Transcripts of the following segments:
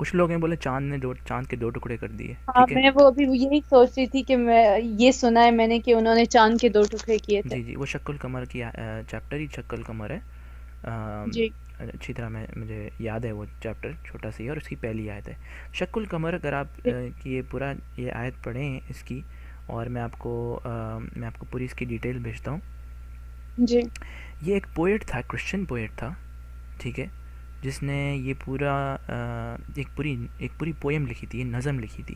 کچھ لوگ ہیں بولے چاند کے 2 ٹکڑے کر دیے، ہاں ٹھیک ہے. میں وہ ابھی یہی سوچ رہی تھی کہ میں یہ سنا ہے میں نے کہ انہوں نے چاند کے 2 ٹکڑے کیے تھے. جی جی، وہ شق القمر کی چیپٹر ہی شق القمر ہے. جی اچھی طرح مجھے یاد ہے وہ چیپٹر چھوٹا سا ہی، اور اس کی پہلی آیت ہے شق القمر. اگر آپ جی کی یہ پورا یہ آیت پڑھیں اس کی، اور میں آپ کو پوری اس کی ڈیٹیل بھیجتا ہوں. جی یہ ایک پوئٹ تھا، کرسچن پوئٹ تھا، ٹھیک ہے، جس نے یہ پورا ایک پوری پویم لکھی تھی، نظم لکھی تھی.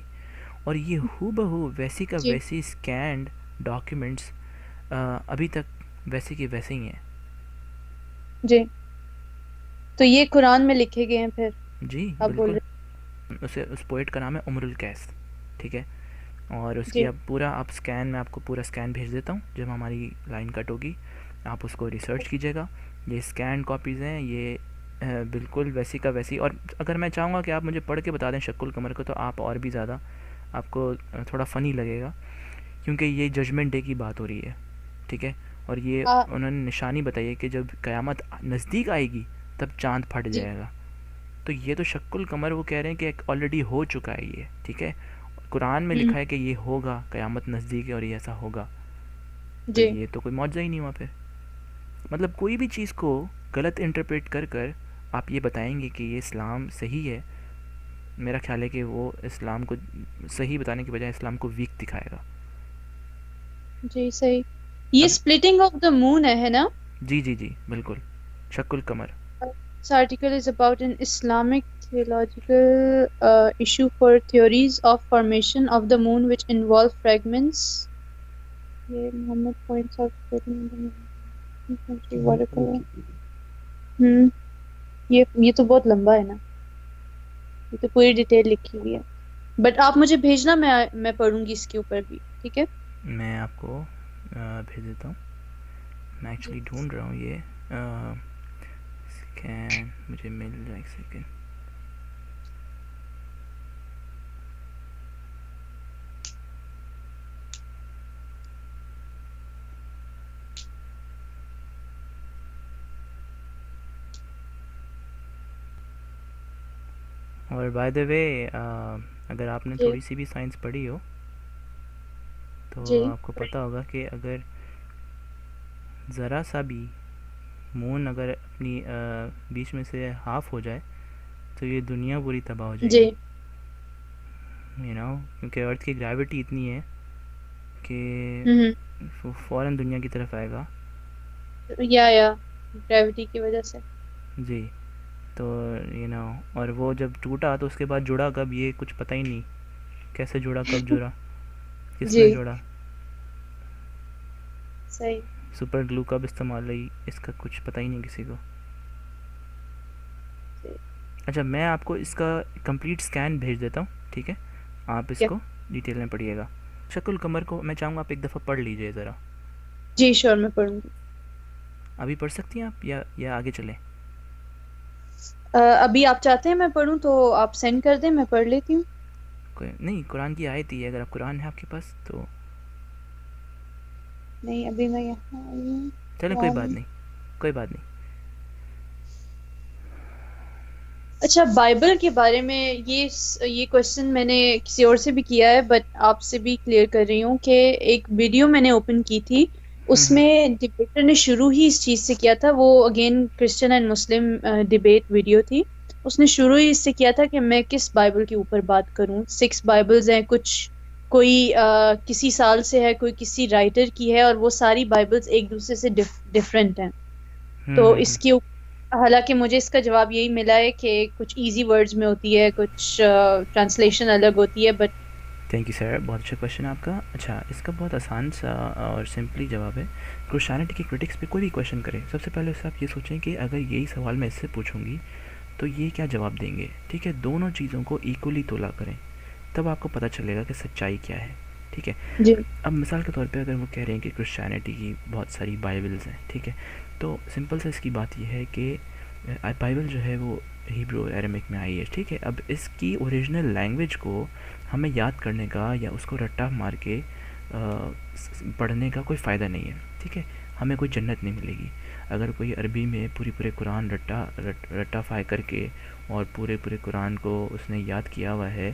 اور یہ ہو بہو ویسی کا جی ویسی اسکینڈ ڈاکیومنٹس ابھی تک ویسے کے ویسے ہی ہیں. جی تو یہ قرآن میں لکھے گئے ہیں پھر جی آپ بول بالکل. رہے اس پوئٹ کا نام ہے عمر القیس، ٹھیک ہے. اور اس کی جی اب پورا آپ اسکین، میں آپ کو پورا اسکین بھیج دیتا ہوں جب ہماری لائن کٹ ہوگی. آپ اس کو ریسرچ کیجیے گا. یہ اسکین کاپیز ہیں، یہ بالکل ویسی کا ویسی. اور اگر میں چاہوں گا کہ آپ مجھے پڑھ کے بتا دیں شق القمر کو، تو آپ اور بھی زیادہ آپ کو تھوڑا فنی لگے گا، کیونکہ یہ ججمنٹ ڈے کی بات ہو رہی ہے، ٹھیک ہے. اور یہ آ, انہوں نے نشانی بتائی ہے کہ جب قیامت نزدیک آئے گی تب چاند پھٹ جی جائے گا. تو یہ تو شق القمر وہ کہہ رہے ہیں کہ آلریڈی ہو چکا ہے یہ، ٹھیک ہے. قرآن میں ہوں لکھا ہے کہ یہ ہوگا، قیامت نزدیک ہے اور یہ ایسا ہوگا. تو جی یہ تو کوئی معجزہ ہی نہیں ہوا پھر. مطلب کوئی بھی چیز کو غلط انٹرپریٹ کر کر آپ یہ بتائیں گے کہ یہ اسلام صحیح ہے، میرا خیال ہے کہ وہ اسلام کو صحیح بتانے کے بجائے اسلام کو ویک دکھائے گا. جی صحیح. یہ اب سپلٹنگ آف دا مون ہے نا؟ جی جی جی بالکل، شق القمر. This article is about an Islamic theological issue for theories of formation of the moon which involve fragments. یہ محمد points out یہ تو بہت لمبا ہے نا، یہ تو پوری ڈیٹیل لکھی ہوئی ہے. بٹ آپ مجھے بھیجنا، میں پڑھوں گی اس کے اوپر بھی، ٹھیک ہے. میں آپ کو بھیج دیتا ہوں. میں جی ایکچولی ڈھونڈ رہا ہوں یہ اسکین، مجھے مل جائے ایک سیکنڈ. اور بائی دا وے، اگر آپ نے جی تھوڑی سی بھی سائنس پڑھی ہو تو جی آپ کو پتہ ہوگا کہ اگر ذرا سا بھی مون اگر اپنی بیچ میں سے ہاف ہو جائے تو یہ دنیا پوری تباہ ہو جائے جی گی. کیونکہ ارتھ کی گریوٹی اتنی ہے کہ ہوں فوراً دنیا کی طرف آئے گا. یا گریوٹی کی وجہ سے. جی تو اور وہ جب ٹوٹا تو اس کے بعد جڑا کب یہ کچھ پتہ ہی نہیں، کیسے جڑا، کب جڑا، کس جی نے جوڑا، صحیح. سپر گلو کب استعمال ہوئی، اس کا کچھ پتہ ہی نہیں کسی کو. صحیح. اچھا میں آپ کو اس کا کمپلیٹ اسکین بھیج دیتا ہوں، ٹھیک ہے. آپ اس کو ڈیٹیل میں پڑھیے گا. شق القمر کو میں چاہوں گا آپ ایک دفعہ پڑھ لیجئے ذرا. جی شور میں پڑھوں گی. ابھی پڑھ سکتی ہیں آپ یا آگے چلیں؟ ابھی آپ چاہتے ہیں میں پڑھوں تو آپ سینڈ کر دیں، میں پڑھ لیتی ہوں. کوئی نہیں، قرآن کی آیت ہی ہے، اگر آپ قرآن ہے آپ کے پاس تو نہیں ابھی میں یہاں آئی ہوں. چلیں کوئی بات نہیں، کوئی بات نہیں. اچھا بائبل کے بارے میں یہ کوشچن میں نے کسی اور سے بھی کیا ہے، بٹ آپ سے بھی کلیئر کر رہی ہوں کہ ایک ویڈیو میں نے اوپن کی تھی، اس میں ڈبیٹر نے شروع ہی اس چیز سے کیا تھا. وہ again Christian and Muslim debate video تھی. اس نے شروع ہی اس سے کیا تھا کہ میں کس بائبل کے اوپر بات کروں. 6 بائبلز ہیں، کوئی کسی سال سے ہے، کوئی کسی رائٹر کی ہے، اور وہ ساری بائبلز ایک دوسرے سے ڈفرینٹ ہیں. تو اس کی حالانکہ مجھے اس کا جواب یہی ملا ہے کہ کچھ ایزی ورڈز میں ہوتی ہے، کچھ ٹرانسلیشن الگ ہوتی ہے، بٹ تھینک یو سر، بہت اچھا کویشچن ہے آپ کا. اچھا اس کا بہت آسان سا اور سمپلی جواب ہے. کرسچینٹی کی کرٹکس پہ کوئی بھی کویشچن کرے، سب سے پہلے اس سے آپ یہ سوچیں کہ اگر یہی سوال میں اس سے پوچھوں گی تو یہ کیا جواب دیں گے، ٹھیک ہے. دونوں چیزوں کو ایکولی تولا کریں، تب آپ کو پتہ چلے گا کہ سچائی کیا ہے، ٹھیک ہے. جی اب مثال کے طور پہ اگر وہ کہہ رہے ہیں کہ کرسچینٹی کی بہت ساری بائبلز ہیں، ٹھیک ہے، تو سمپل سے اس کی بات یہ ہے کہ بائبل جو ہے وہ ہیبرو ایرامک میں آئی ہے، ٹھیک ہے. اب اس کی اوریجنل لینگویج کو ہمیں یاد کرنے کا یا اس کو رٹا مار کے پڑھنے کا کوئی فائدہ نہیں ہے، ٹھیک ہے. ہمیں کوئی جنت نہیں ملے گی. اگر کوئی عربی میں پورے قرآن رٹا فائی کر کے اور پورے قرآن کو اس نے یاد کیا ہوا ہے،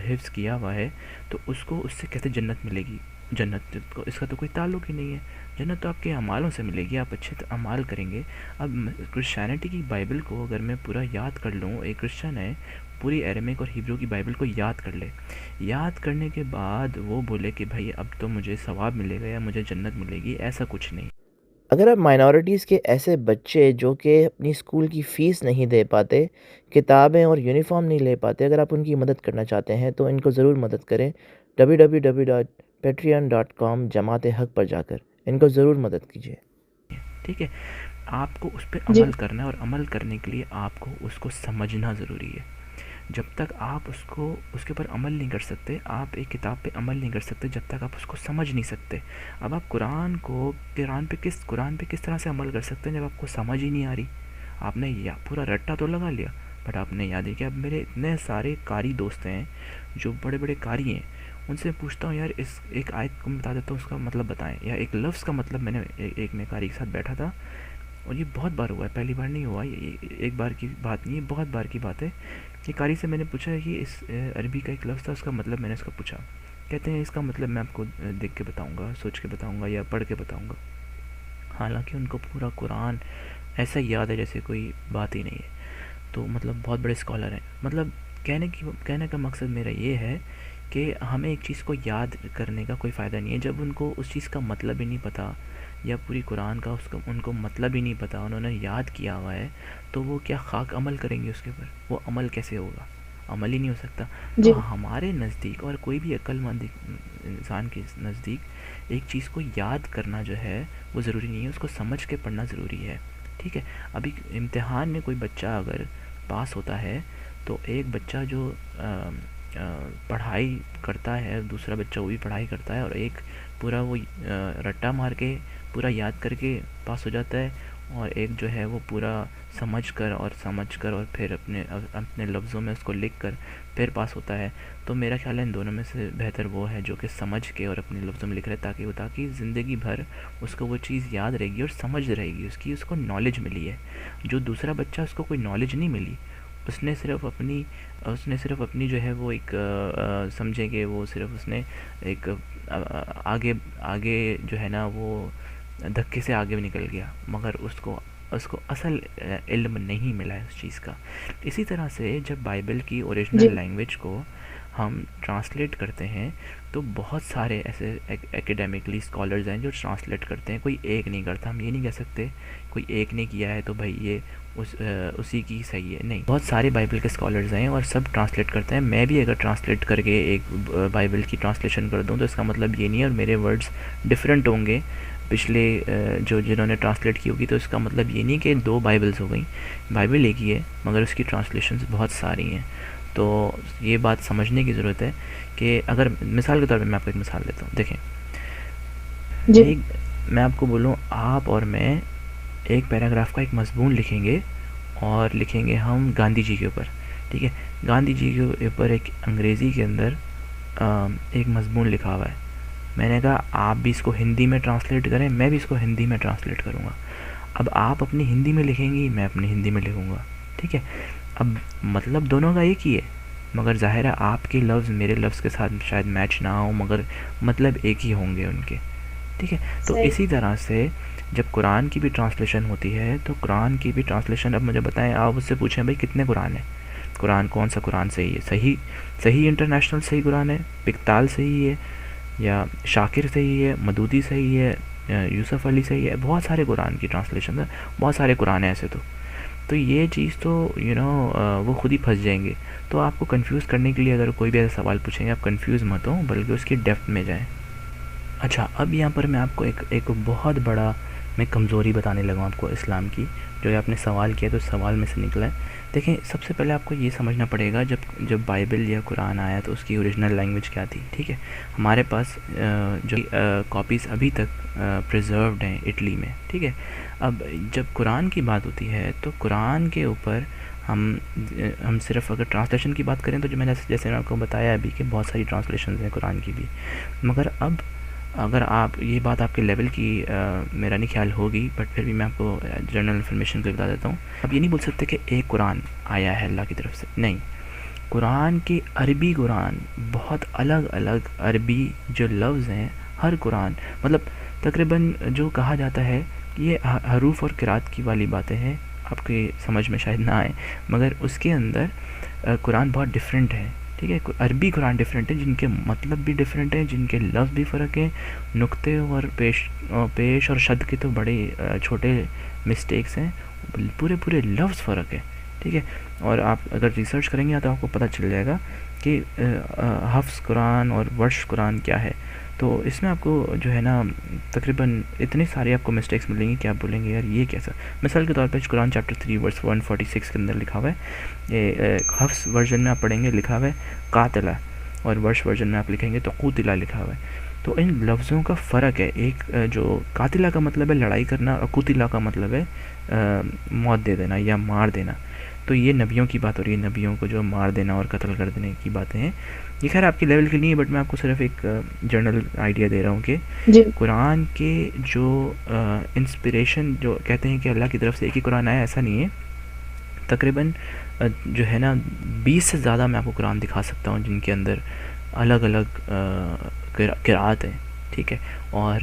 حفظ کیا ہوا ہے، تو اس کو اس سے کیسے جنت ملے گی؟ جنت کو اس کا تو کوئی تعلق ہی نہیں ہے. جنت تو آپ کے اعمالوں سے ملے گی، آپ اچھے اعمال کریں گے. اب کرسچینٹی کی بائبل کو اگر میں پورا یاد کر لوں، ایک کرسچن ہے پوری ایرامک اور ہیبرو کی بائبل کو یاد کر لے، یاد کرنے کے بعد وہ بولے کہ بھائی اب تو مجھے ثواب ملے گا یا مجھے جنت ملے گی، ایسا کچھ نہیں. اگر آپ مائنورٹیز کے ایسے بچے جو کہ اپنی اسکول کی فیس نہیں دے پاتے، کتابیں اور یونیفارم نہیں لے پاتے، اگر آپ ان کی مدد کرنا چاہتے ہیں تو ان کو ضرور مدد کریں. www.patreon.com جماعت حق پر جا کر ان کو ضرور مدد کیجیے. ٹھیک ہے، آپ کو اس پہ جی عمل کرنا ہے، اور عمل کرنے کے لیے آپ کو اس کو سمجھنا ضروری ہے. جب تک آپ اس کے اوپر عمل نہیں کر سکتے، آپ ایک کتاب پہ عمل نہیں کر سکتے جب تک آپ اس کو سمجھ نہیں سکتے. اب آپ قرآن پہ کس طرح سے عمل کر سکتے ہیں جب آپ کو سمجھ ہی نہیں آ رہی؟ آپ نے پورا رٹا تو لگا لیا بٹ آپ نے یاد ہے کہ اب میرے اتنے سارے قاری دوست ہیں جو بڑے بڑے قاری ہیں، ان سے پوچھتا ہوں یار اس ایک آیت کو بتا دیتا ہوں اس کا مطلب بتائیں، یا ایک لفظ کا مطلب. میں نے ایک میں قاری کے ساتھ بیٹھا تھا، اور یہ بہت بار ہوا ہے، پہلی بار نہیں ہوا، یہ ایک بار کی بات نہیں ہے، بہت بار کی بات ہے. کہ قاری سے میں نے پوچھا کہ اس عربی کا ایک لفظ تھا، اس کا مطلب میں نے اس کا پوچھا. کہتے ہیں اس کا مطلب میں آپ کو دیکھ کے بتاؤں گا، سوچ کے بتاؤں گا، یا پڑھ کے بتاؤں گا. حالانکہ ان کو پورا قرآن ایسا یاد ہے جیسے کوئی بات ہی نہیں ہے. تو مطلب بہت بڑے اسکالر ہیں. مطلب کہنے کا مقصد میرا یہ ہے کہ ہمیں ایک چیز کو یاد کرنے کا کوئی فائدہ نہیں ہے جب ان کو اس چیز کا مطلب ہی نہیں پتہ، یا پوری قرآن کا ان کو مطلب ہی نہیں پتہ، انہوں نے یاد کیا ہوا ہے، تو وہ کیا خاک عمل کریں گے اس کے اوپر؟ وہ عمل کیسے ہوگا؟ عمل ہی نہیں ہو سکتا. تو جی ہمارے نزدیک اور کوئی بھی عقل مند انسان کے نزدیک ایک چیز کو یاد کرنا جو ہے وہ ضروری نہیں ہے، اس کو سمجھ کے پڑھنا ضروری ہے. ٹھیک ہے، ابھی امتحان میں کوئی بچہ اگر پاس ہوتا ہے تو ایک بچہ جو پڑھائی کرتا ہے، دوسرا بچہ وہ بھی پڑھائی کرتا ہے، اور ایک پورا وہ رٹا مار کے پورا یاد کر کے پاس ہو جاتا ہے، اور ایک جو ہے وہ پورا سمجھ کر اور پھر اپنے لفظوں میں اس کو لکھ کر پھر پاس ہوتا ہے. تو میرا خیال ہے ان دونوں میں سے بہتر وہ ہے جو کہ سمجھ کے اور اپنے لفظوں میں لکھ رہے تاکہ زندگی بھر اس کو وہ چیز یاد رہے گی اور سمجھ رہے گی، اس کو نالج ملی ہے. جو دوسرا بچہ اس کو کوئی نالج نہیں ملی، اس نے صرف اپنی جو ہے وہ ایک سمجھیں کہ وہ صرف اس نے ایک آگے جو ہے نا وہ دھکے سے آگے بھی نکل گیا، مگر اس کو اصل علم نہیں ملا ہے اس چیز کا. اسی طرح سے جب بائبل کی جی اوریجنل لینگویج کو ہم ٹرانسلیٹ کرتے ہیں تو بہت سارے ایسے ایکیڈیمکلی اسکالرز ہیں جو ٹرانسلیٹ کرتے ہیں، کوئی ایک نہیں کرتا. ہم یہ نہیں کہہ سکتے کوئی ایک نے کیا ہے تو بھائی یہ اسی کی صحیح ہے، نہیں. بہت سارے بائبل کے اسکالرز ہیں اور سب ٹرانسلیٹ کرتے ہیں. میں بھی اگر ٹرانسلیٹ کر کے ایک بائبل کی ٹرانسلیشن کر دوں تو اس کا مطلب یہ نہیں ہے، اور میرے ورڈز ڈفرینٹ ہوں گے پچھلے جنہوں نے ٹرانسلیٹ کی ہوگی، تو اس کا مطلب یہ نہیں کہ دو بائبلز ہو گئیں. بائبل ایک ہی ہے مگر اس کی ٹرانسلیشنز بہت ساری ہیں. تو یہ بات سمجھنے کی ضرورت ہے کہ اگر مثال کے طور پہ میں آپ کو ایک مثال دیتا ہوں. دیکھیں، جی میں آپ کو بولوں آپ اور میں ایک پیراگراف کا ایک مضمون لکھیں گے، اور لکھیں گے ہم گاندھی جی کے اوپر. ٹھیک ہے، گاندھی جی کے اوپر ایک انگریزی کے اندر ایک مضمون لکھا ہوا ہے. میں نے کہا آپ بھی اس کو ہندی میں ٹرانسلیٹ کریں، میں بھی اس کو ہندی میں ٹرانسلیٹ کروں گا. اب آپ اپنی ہندی میں لکھیں گی، میں اپنی ہندی میں لکھوں گا. ٹھیک ہے، اب مطلب دونوں کا ایک ہی ہے، مگر ظاہر ہے آپ کے لفظ میرے لفظ کے ساتھ شاید میچ نہ ہوں، مگر مطلب ایک ہی ہوں گے ان کے. ٹھیک ہے، تو صحیح اسی طرح سے جب قرآن کی بھی ٹرانسلیشن ہوتی ہے تو قرآن کی بھی ٹرانسلیشن، اب مجھے بتائیں، آپ اس سے پوچھیں بھائی کتنے قرآن ہیں، قرآن کون سا قرآن صحیح ہے؟ صحیح انٹرنیشنل صحیح قرآن ہے، پکتال صحیح ہے، یا شاکر صحیح ہے، مدودی صحیح ہے، یوسف علی صحیح ہے. بہت سارے قرآن کی ٹرانسلیشن ہے، بہت سارے قرآن ہیں ایسے. تو یہ چیز تو وہ خود ہی پھنس جائیں گے. تو آپ کو کنفیوز کرنے کے لیے اگر کوئی بھی ایسا سوال پوچھیں گے آپ کنفیوز مت ہوں، بلکہ اس کی ڈیپتھ میں جائیں. اچھا، اب یہاں پر میں آپ کو ایک بہت بڑا میں کمزوری بتانے لگا ہوں آپ کو اسلام کی، جو آپ نے سوال کیا تو اس سوال میں سے نکلا ہے. دیکھیں، سب سے پہلے آپ کو یہ سمجھنا پڑے گا جب بائبل یا قرآن آیا تو اس کی اوریجنل لینگویج کیا تھی. ٹھیک ہے، ہمارے پاس جو کاپیز ابھی تک پریزروڈ ہیں اٹلی میں. ٹھیک ہے، اب جب قرآن کی بات ہوتی ہے تو قرآن کے اوپر ہم صرف اگر ٹرانسلیشن کی بات کریں تو جو میں جیسے میں آپ کو بتایا ابھی کہ بہت ساری ٹرانسلیشنز ہیں قرآن کی بھی، مگر اب اگر آپ یہ بات آپ کے لیول کی میرا نہیں خیال ہوگی، بٹ پھر بھی میں آپ کو جنرل انفارمیشن کو بتا دیتا ہوں. اب یہ نہیں بول سکتے کہ ایک قرآن آیا ہے اللہ کی طرف سے، نہیں. قرآن کے عربی قرآن بہت الگ الگ عربی جو لفظ ہیں، ہر قرآن مطلب تقریباً جو کہا جاتا ہے یہ حروف اور قرات کی والی باتیں ہیں، آپ کی سمجھ میں شاید نہ آئے، مگر اس کے اندر قرآن بہت ڈیفرنٹ ہے. ٹھیک ہے، عربی قرآن ڈیفرنٹ ہے، جن کے مطلب بھی ڈیفرنٹ ہیں، جن کے لفظ بھی فرق ہیں، نقطے اور پیش اور شد کے تو بڑے چھوٹے مسٹیکس ہیں، پورے پورے لفظ فرق ہے. ٹھیک ہے، اور آپ اگر ریسرچ کریں گے تو آپ کو پتہ چل جائے گا کہ حفظ قرآن اور ورش قرآن کیا ہے. تو اس میں آپ کو جو ہے نا تقریباً اتنی ساری آپ کو مسٹیکس ملیں گی کہ آپ بولیں گے یار یہ کیسا. مثال کے طور پہ قرآن چیپٹر 3 ورس 146 کے اندر لکھا ہوا ہے، یہ حفظ ورژن میں آپ پڑھیں گے لکھا ہوا ہے قاتلہ، اور ورش ورژن میں آپ لکھیں گے تو قوتلہ لکھا ہوا ہے. تو ان لفظوں کا فرق ہے. ایک جو قاتلہ کا مطلب ہے لڑائی کرنا، اور قوتلہ کا مطلب ہے موت دے دینا یا مار دینا. تو یہ نبیوں کی بات ہو رہی ہے، نبیوں کو جو مار دینا اور قتل کر دینے کی باتیں ہیں. یہ خیر آپ کے لیول کے نہیں ہے، بٹ میں آپ کو صرف ایک جنرل آئیڈیا دے رہا ہوں کہ جی قرآن کے جو انسپریشن جو کہتے ہیں کہ اللہ کی طرف سے ایک ہی قرآن آیا، ایسا نہیں ہے. تقریباً جو ہے نا 20 سے زیادہ میں آپ کو قرآن دکھا سکتا ہوں جن کے اندر الگ الگ قرآت ہیں. ٹھیک ہے، اور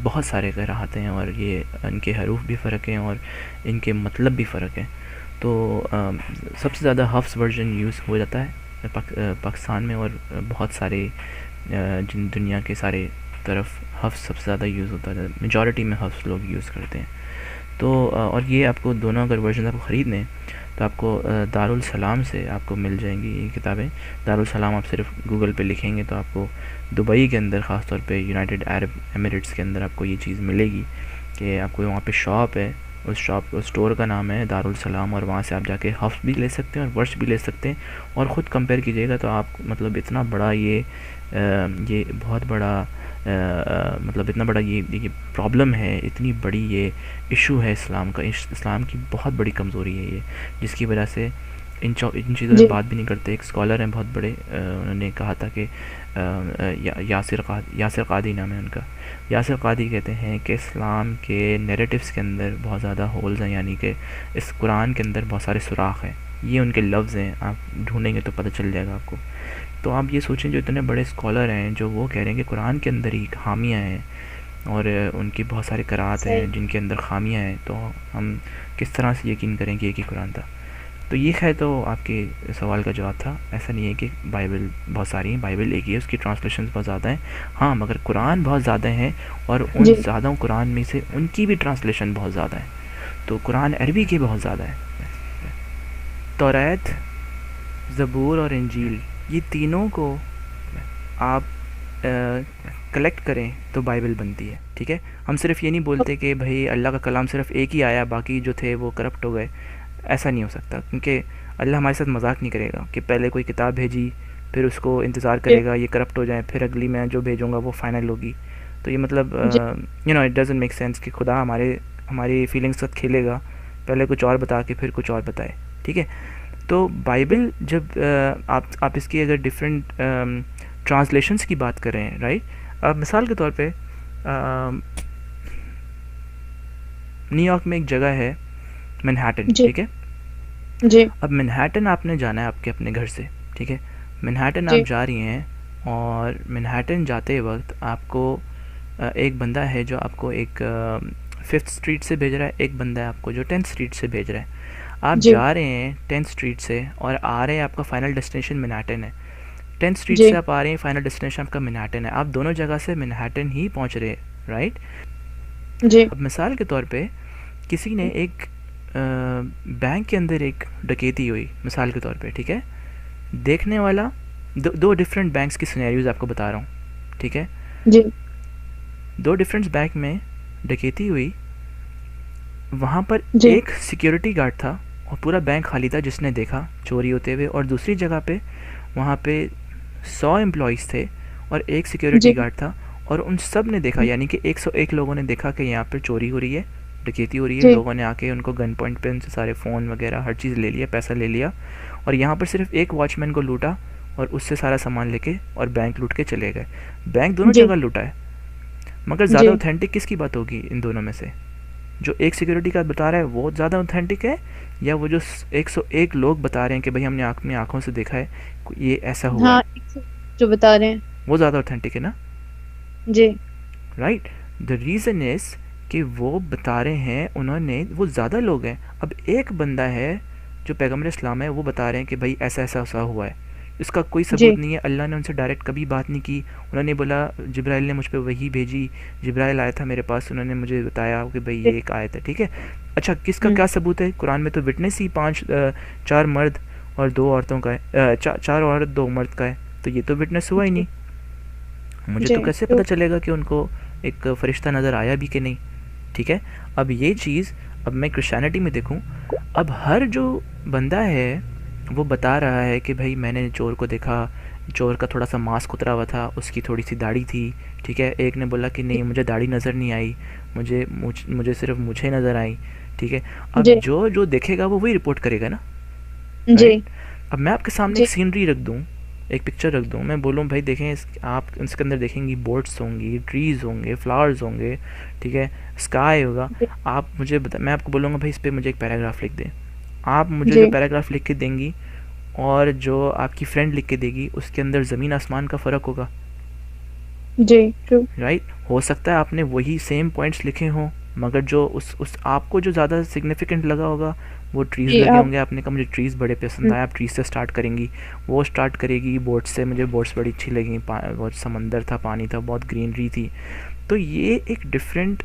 بہت سارے قرآت ہیں، اور یہ ان کے حروف بھی فرق ہیں اور ان کے مطلب بھی فرق ہیں. تو سب سے زیادہ حفظ ورژن یوز ہو جاتا ہے پاکستان میں، اور بہت سارے جن دنیا کے سارے طرف حفظ سب سے زیادہ یوز ہوتا ہے، میجورٹی میں حفظ لوگ یوز کرتے ہیں. تو اور یہ آپ کو دونوں اگر ورژن آپ کو خریدنے ہیں تو آپ کو دارالسلام سے آپ کو مل جائیں گی یہ کتابیں. دارالسلام آپ صرف گوگل پہ لکھیں گے تو آپ کو دبئی کے اندر، خاص طور پہ یونائٹڈ عرب ایمریٹس کے اندر آپ کو یہ چیز ملے گی کہ آپ کو وہاں پہ شاپ ہے، اس شاپ اسٹور کا نام ہے دارالسلام، اور وہاں سے آپ جا کے حفظ بھی لے سکتے ہیں اور ورش بھی لے سکتے ہیں. اور خود کمپیئر کیجیے گا تو آپ مطلب اتنا بڑا یہ بہت بڑا مطلب اتنا بڑا یہ پرابلم ہے، اتنی بڑی یہ ایشو ہے اسلام کا، اسلام کی بہت بڑی کمزوری ہے یہ، جس کی وجہ سے ان چیزوں سے جی بات بھی نہیں کرتے. ایک اسکالر ہیں بہت بڑے، انہوں نے کہا تھا کہ یاسر قادی نام ہے ان کا. یاسر قادی کہتے ہیں کہ اسلام کے نیریٹیوز کے اندر بہت زیادہ ہولز ہیں، یعنی کہ اس قرآن کے اندر بہت سارے سوراخ ہیں. یہ ان کے لفظ ہیں، آپ ڈھونڈیں گے تو پتہ چل جائے گا آپ کو. تو آپ یہ سوچیں جو اتنے بڑے اسکالر ہیں جو وہ کہہ رہے ہیں کہ قرآن کے اندر ہی خامیاں ہیں اور ان کی بہت سارے قرآت ہیں صحیح جن کے اندر خامیاں ہیں، تو ہم کس طرح سے یقین کریں کہ ایک ہی قرآن تھا. تو یہ خیر تو آپ کے سوال کا جواب تھا. ایسا نہیں ہے کہ بائبل بہت ساری ہیں، بائبل ایک ہی ہے، اس کی ٹرانسلیشنز بہت زیادہ ہیں. ہاں مگر قرآن بہت زیادہ ہیں، اور ان جی زیادہ قرآن میں سے ان کی بھی ٹرانسلیشن بہت زیادہ ہے. تو قرآن عربی کے بہت زیادہ ہے. توریت، زبور اور انجیل، یہ تینوں کو آپ کلیکٹ کریں تو بائبل بنتی ہے. ٹھیک ہے، ہم صرف یہ نہیں بولتے کہ بھئی اللہ کا کلام صرف ایک ہی آیا، باقی جو تھے وہ کرپٹ ہو گئے. ایسا نہیں ہو سکتا، کیونکہ اللہ ہمارے ساتھ مذاق نہیں کرے گا کہ پہلے کوئی کتاب بھیجی پھر اس کو انتظار جی کرے گا یہ کرپٹ ہو جائے، پھر اگلی میں جو بھیجوں گا وہ فائنل ہوگی. تو یہ مطلب جی اٹ ڈزنٹ میک سینس کہ خدا ہماری فیلنگس کے ساتھ کھیلے گا، پہلے کچھ اور بتا کے پھر کچھ اور بتائے. ٹھیک ہے، تو بائبل جب آپ اس کی اگر ڈفرینٹ ٹرانسلیشنس کی بات کریں، رائٹ، اب مثال کے طور پہ نیو یارک میں ایک جگہ ہے منہیٹن. جی ٹھیک ہے، جی اب منہیٹن آپ نے جانا ہے آپ کے اپنے گھر سے. ٹھیک ہے، منہیٹن جی آپ جا رہی ہیں، اور منہیٹن جاتے وقت آپ کو ایک بندہ ہے جو آپ کو ایک 5th اسٹریٹ سے بھیج رہا ہے، ایک بندہ ہے آپ کو جو 10th اسٹریٹ سے بھیج رہا ہے. آپ جی جا رہے ہیں 10th اسٹریٹ سے اور آ رہے ہیں، آپ کا فائنل ڈیسٹینیشن منہیٹن ہے. 10th اسٹریٹ جی سے آپ آ رہے ہیں، فائنل ڈیسٹینیشن آپ کا منہیٹن ہے. آپ دونوں جگہ سے منہیٹن ہی پہنچ رہے ہیں، رائٹ. جی اب مثال کے طور پہ کسی نے ایک بینک کے اندر ایک ڈکیتی ہوئی مثال کے طور پہ. ٹھیک ہے، دیکھنے والا دو ڈفرینٹ بینکس کی سینیریوز آپ کو بتا رہا ہوں. ٹھیک ہے، جی دو ڈفرینٹ بینک میں ڈکیتی ہوئی. وہاں پر جی ایک سیکیورٹی گارڈ تھا اور پورا بینک خالی تھا جس نے دیکھا چوری ہوتے ہوئے، اور دوسری جگہ پہ وہاں پہ 100 امپلائیز تھے اور ایک جی سیکیورٹی گارڈ تھا، اور ان سب نے دیکھا، یعنی کہ 101 لوگوں نے دیکھا کہ یہاں پہ چوری ہو رہی ہے، ڈکیتی ہو رہی ہے. جی لوگوں نے آ کے ان کو گن پوائنٹ پہ ان سے سارے فون وغیرہ ہر چیز لے لیا، پیسہ لے لیا، اور یہاں پر صرف ایک واچ مین کو لوٹا اور اس سے سارا سامان لے کے اور بینک لوٹ کے چلے گئے. بینک دونوں جی جگہ لوٹا ہے. مگر زیادہ جی اوتھینٹک کس کی بات ہوگی ان دونوں میں سے؟ جو ایک سیکیورٹی گارڈ بتا رہا ہے وہ زیادہ اوتھینٹک ہے، یا وہ جو 101 لوگ بتا رہے ہیں کہ بھائی ہم نے اپنی آنکھوں سے دیکھا ہے یہ ایسا ہوا ہاں، ہے، جو بتا رہے ہیں. وہ زیادہ اوتھینٹک ہے نا؟ جی رائٹ. دا ریزن از کہ وہ بتا رہے ہیں، انہوں نے، وہ زیادہ لوگ ہیں. اب ایک بندہ ہے جو پیغمبر اسلام ہے، وہ بتا رہے ہیں کہ بھائی ایسا ایسا ایسا ہوا ہے، اس کا کوئی جی ثبوت نہیں ہے، اللہ نے ان سے ڈائریکٹ کبھی بات نہیں کی. انہوں نے بولا جبرائیل نے مجھ پہ وحی بھیجی، جبرائیل آیا تھا میرے پاس، انہوں نے مجھے بتایا کہ بھئی جی یہ ایک آیت ہے، ٹھیک ہے. اچھا کس کا ہوں کیا ثبوت ہے؟ قرآن میں تو وٹنس ہی 4 مرد اور 2 عورتوں کا ہے، 4 عورت 2 مرد کا ہے، تو یہ تو وٹنس ہوا ہی جی نہیں. مجھے جی تو کیسے ٹرو. پتہ چلے گا کہ ان کو ایک فرشتہ نظر آیا بھی کہ نہیں؟ ٹھیک ہے. اب یہ چیز اب میں کرسچینٹی میں دیکھوں، اب ہر جو بندہ ہے وہ بتا رہا ہے کہ بھائی میں نے چور کو دیکھا، چور کا تھوڑا سا ماسک اترا ہوا تھا، اس کی تھوڑی سی داڑھی تھی، ٹھیک ہے. ایک نے بولا کہ نہیں مجھے داڑھی نظر نہیں آئی، مجھے صرف مجھے نظر آئی، ٹھیک ہے. اب جی جو دیکھے گا وہ وہی رپورٹ کرے گا نا، جی رائٹ. اب میں آپ کے سامنے جی ایک سینری رکھ دوں، ایک پکچر رکھ دوں، میں بولوں بھائی دیکھیں آپ اس کے اندر دیکھیں گی بوٹس ہوں گی، ٹریز ہوں گے، فلاورز ہوں گے، ٹھیک ہے، اسکائی ہوگا. جی آپ مجھے میں آپ کو بولوں گا بھائی اس پہ مجھے ایک پیراگراف لکھ دیں. آپ مجھے جو جی پیراگراف لکھ کے دیں گی اور جو آپ کی فرینڈ لکھ کے دے گی اس کے اندر زمین آسمان کا فرق ہوگا، جی ٹرو. رائٹ. ہو سکتا ہے آپ نے وہی سیم پوائنٹس لکھے ہوں، مگر جو اس آپ کو جو زیادہ سگنیفیکنٹ لگا ہوگا وہ ٹریز جی لگے آپ ہوں گے. آپ نے کہا مجھے ٹریز بڑے پسند آئے، آپ ٹریز سے سٹارٹ کریں گی، وہ سٹارٹ کرے گی بوٹس سے، مجھے بوٹس بڑی اچھی لگیں، بہت سمندر تھا، پانی تھا، بہت گرینری تھی. تو یہ ایک ڈفرینٹ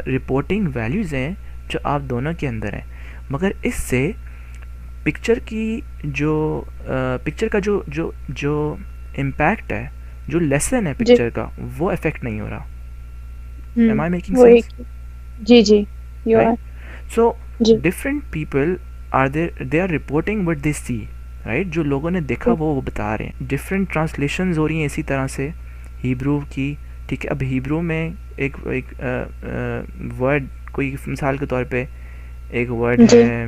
رپورٹنگ ویلیوز ہیں جو آپ دونوں کے اندر ہیں، مگر اس سے پکچر کی جو پکچر کا جو امپیکٹ ہے، جو لیسن ہے جی پکچر کا، وہ افیکٹ نہیں ہو رہا. ایم آئی میکنگ وہ سینس؟ ایک. جی جی یو رائٹ. آر. سو جی different people they are reporting what they see, right. جو لوگوں نے دیکھا وہ بتا رہے ہیں. ڈفرینٹ ٹرانسلیشنز ہو رہی ہیں اسی طرح سے ہیبرو کی، ٹھیک ہے. اب ہیبرو میں ایک ورڈ، کوئی مثال کے طور پہ ایک ورڈ جی ہے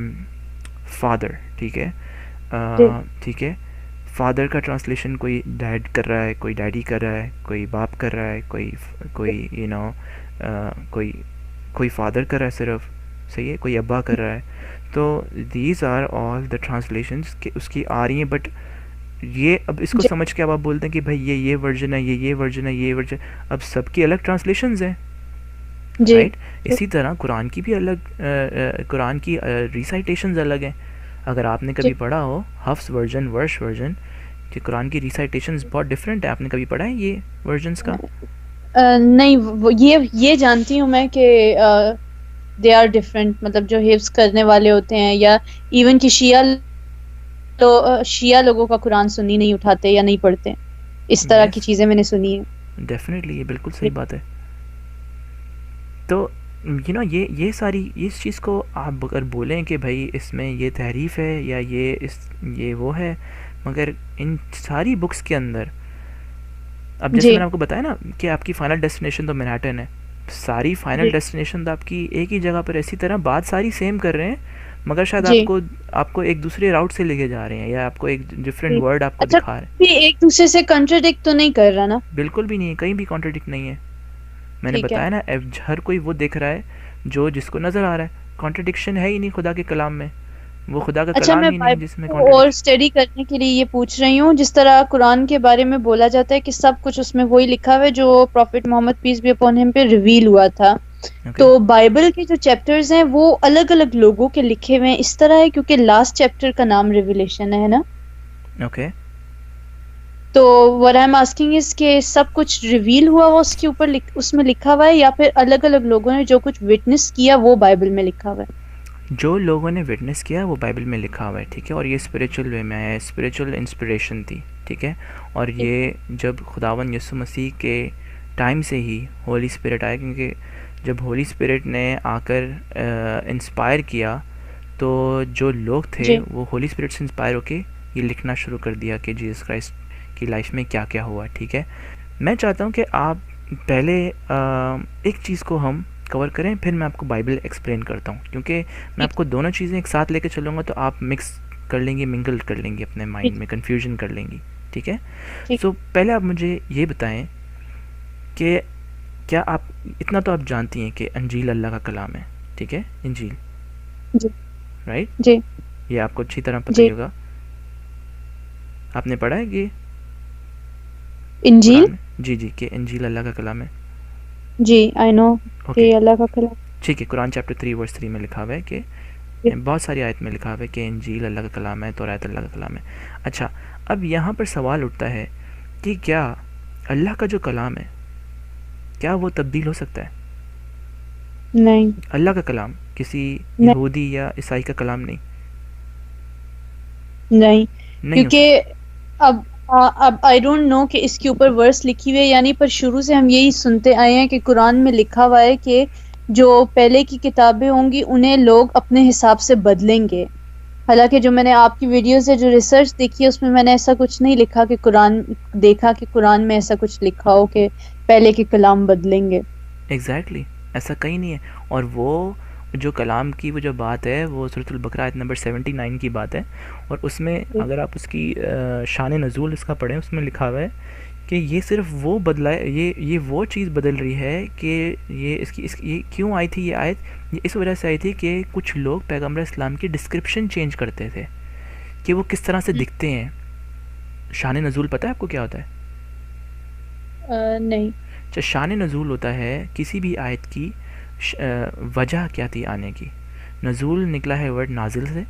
فادر، ٹھیک ہے، جی ٹھیک ہے. فادر کا ٹرانسلیشن کوئی ڈیڈ کر رہا ہے، کوئی ڈیڈی کر رہا ہے، کوئی باپ کر رہا ہے، کوئی کوئی فادر کر رہا ہے صرف، صحیح ہے، کوئی ابا کر رہا ہے. تو these are all the translations کہ اس کی آ رہی ہیں. بٹ یہ اب اس کو جی سمجھ کے اب آپ بولتے ہیں کہ بھائی یہ ورژن ہے، یہ ورژن ہے، یہ ورژن، اب سب کی الگ ٹرانسلیشنز ہیں، جی رائٹ. اسی طرح قرآن کی بھی الگ قرآن کی ریسائٹیشنز الگ ہیں. اگر آپ نے جی. کبھی پڑھا ہو حفظ ورژن، ورش ورژن، کہ قرآن کی ریسائٹیشنز بہت ڈفرینٹ ہے، آپ نے کبھی پڑھا ہے یہ ورژنس کا؟ نہیں یہ جانتی ہوں میں کہ دے آر ڈفرینٹ، مطلب جو حفظ کرنے والے ہوتے ہیں، یا ایون کہ شیعہ لوگوں کا قرآن سنی نہیں اٹھاتے یا نہیں پڑھتے، اس طرح کی یس، چیزیں میں نے سنی ہیں. ڈیفینیٹلی یہ بالکل صحیح بات ہے. تو یہ ساری اس چیز کو آپ اگر بولیں کہ بھائی اس میں یہ تحریف ہے یا یہ وہ ہے، مگر ان ساری بکس کے اندر، اب جیسے جی میں نے آپ کو بتایا نا کہ آپ کی فائنل ڈیسٹینیشن تو مینہٹن ہے، ساری فائنل جی ڈیسٹینیشن تو آپ کی ایک ہی جگہ پر، اسی طرح بات ساری سیم کر رہے ہیں، مگر شاید جی آپ کو ایک دوسرے راؤٹ سے لے کے جا رہے ہیں، یا آپ کو ایک ڈفرینٹ جی. ورڈ آپ کو اچھا دکھا رہے ہیں. بھی ایک دوسرے سے کنٹراڈکٹ تو نہیں کر رہا نا؟ بالکل بھی نہیں ہے، کہیں بھی کانٹرڈکٹ نہیں ہے. میں نے ٹھیک ہے. بتایا نا ہر کوئی وہ دیکھ رہا ہے جو جس کو نظر آ رہا ہے. کانٹرڈکشن ہے ہی نہیں خدا کے کلام میں، وہ خدا کا اچھا، کلام میں ہی نہیں جس بائبل میں کو اور کانٹرڈکشن. اسٹڈی کرنے کے لیے یہ پوچھ رہی ہوں، جس طرح قرآن کے بارے میں بولا جاتا ہے کہ سب کچھ اس میں وہی لکھا ہوا ہے جو prophet Muhammad peace be upon him پہ ریویل ہوا تھا. اوکے. تو بائبل کے جو چیپٹرز ہیں وہ الگ الگ لوگوں کے لکھے ہوئے ہیں، اس طرح ہے، کیونکہ لاسٹ چیپٹر کا نام ریویلیشن ہے نا؟ اوکے. تو what I'm asking is کہ سب کچھ ریویل ہوا وہ اس کے اوپر اس میں لکھا ہوا ہے، یا پھر الگ الگ لوگوں نے جو کچھ وٹنس کیا وہ بائبل میں لکھا ہوا ہے؟ جو لوگوں نے وٹنس کیا وہ بائبل میں لکھا ہوا ہے، ٹھیک ہے. اور یہ اسپریچول وے میں ہے، اسپریچول انسپریشن تھی، ٹھیک ہے. اور یہ جب خداوند یسوع مسیح کے ٹائم سے ہی ہولی اسپرٹ آیا، کیونکہ جب ہولی اسپرٹ نے آ کر انسپائر کیا تو جو لوگ تھے جی وہ ہولی اسپرٹ سے انسپائر ہو کے یہ لکھنا شروع کر دیا کہ جیسس کرائسٹ کی لائف میں کیا کیا ہوا، ٹھیک ہے. میں چاہتا ہوں کہ آپ پہلے ایک چیز کو ہم کور کریں، پھر میں آپ کو بائبل ایکسپلین کرتا ہوں، کیونکہ میں آپ ٹھیک کو دونوں چیزیں ایک ساتھ لے کے چلوں گا تو آپ مکس کر لیں گی، منگل کر لیں گی اپنے ٹھیک مائنڈ میں، کنفیوژن کر لیں گی، ٹھیک ہے. ٹھیک. سو پہلے آپ مجھے یہ بتائیں کہ کیا آپ اتنا تو آپ جانتی ہیں کہ انجیل اللہ کا کلام ہے, ٹھیک ہے, انجیل, جی رائٹ, جی یہ آپ کو اچھی طرح پتہ جی. ہی ہوگا, آپ نے پڑھا ہے کہ انجیل. قرآن میں, جی جی, کہ انجیل اللہ کا کلام ہے, جی آئی نو کہ اوکے, یہ اللہ کا کلام. ٹھیک ہے, قرآن چیپٹر 3 ورس 3 میں لکھا ہوا ہے کہ جی بہت ساری آیت میں لکھا ہوا ہے کہ انجیل اللہ کا کلام ہے, توریت اللہ کا کلام ہے. اچھا, اب یہاں پر سوال اٹھتا ہے کہ کیا اللہ کا جو کلام ہے کیا وہ تبدیل ہو سکتا ہے؟ نہیں اللہ کا کلام کسی نہیں یہودی یا عیسائی کا کلام نہیں نہیں نہیں ہو سکتا. کیونکہ اب اب آئی ڈونٹ نو کہ اس کے اوپر ورس لکھی ہوئی ہے یعنی, پر شروع سے ہم یہی سنتے آئے ہیں کہ قرآن میں لکھا ہوا ہے کہ جو پہلے کی کتابیں ہوں گی انہیں لوگ اپنے حساب سے بدلیں گے. حالانکہ جو میں نے آپ کی ویڈیو سے جو ریسرچ دیکھی ہے اس میں میں نے ایسا کچھ نہیں لکھا کہ قرآن دیکھا کہ قرآن میں ایسا کچھ لکھا ہو کہ پہلے کے کلام بدلیں گے. ایگزیکٹلی, ایسا کہیں نہیں ہے. اور وہ جو کلام کی وہ جو بات ہے وہ سورۃ البقرہ آیت نمبر 79 کی بات ہے, اور اس میں اگر آپ اس کی شان نزول اس کا پڑھیں, اس میں لکھا ہوا ہے کہ یہ صرف وہ بدلا ہے, یہ وہ چیز بدل رہی ہے کہ یہ یہ کیوں آئی تھی یہ آیت, یہ اس وجہ سے آئی تھی کہ کچھ لوگ پیغمبر اسلام کی ڈسکرپشن چینج کرتے تھے کہ وہ کس طرح سے دکھتے ہیں. شان نزول پتہ ہے آپ کو کیا ہوتا ہے؟ نہیں. اچھا, شان نزول ہوتا ہے کسی بھی آیت کی وجہ کیا تھی آنے کی. نزول نکلا ہے ورڈ نازل سے,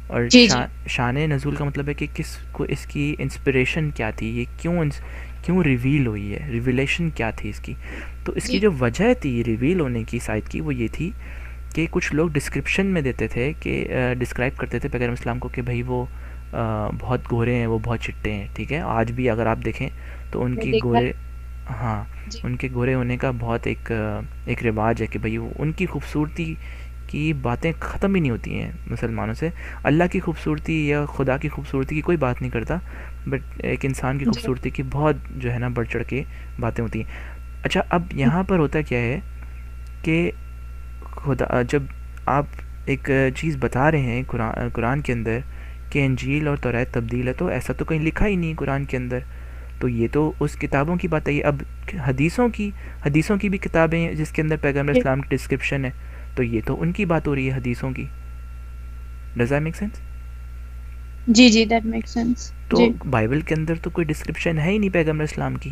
اور جی جی شان نزول کا مطلب ہے کہ کس کو اس کی انسپریشن کیا تھی, یہ کیوں ریویل ہوئی ہے, ریویلیشن کیا تھی اس کی. تو اس کی جی جو وجہ تھی ریویل ہونے کی اس آیت کی وہ یہ تھی کہ کچھ لوگ ڈسکرپشن میں دیتے تھے کہ ڈسکرائب کرتے تھے پیغمبر اسلام کو کہ بھائی وہ بہت گورے ہیں, وہ بہت چٹے ہیں, ٹھیک ہے. آج بھی اگر آپ دیکھیں تو ان میں کی دیکھا. گورے, ہاں, جی ان کے گورے ہونے کا بہت ایک رواج ہے کہ بھئی ان کی خوبصورتی کی باتیں ختم ہی نہیں ہوتی ہیں مسلمانوں سے. اللہ کی خوبصورتی یا خدا کی خوبصورتی کی کوئی بات نہیں کرتا, بٹ ایک انسان کی جی خوبصورتی کی بہت جو ہے نا بڑھ چڑھ کے باتیں ہوتی ہیں. اچھا, اب یہاں پر ہوتا کیا ہے کہ خدا جب آپ ایک چیز بتا رہے ہیں قرآن کے اندر کہ انجیل اور توریت تبدیل ہے, تو ایسا تو کہیں لکھا ہی نہیں قرآن کے اندر, تو یہ تو اس کتابوں کی بات ہے. اب حدیثوں کی بھی کتابیں ہیں جس کے اندر پیغمبر جی اسلام کی ڈسکرپشن ہے, تو یہ تو ان کی بات ہو رہی ہے حدیثوں کی. Does that make sense? جی جی دیٹ میک سینس. تو جی بائبل کے اندر تو کوئی ڈسکرپشن ہے ہی نہیں پیغمبر اسلام کی.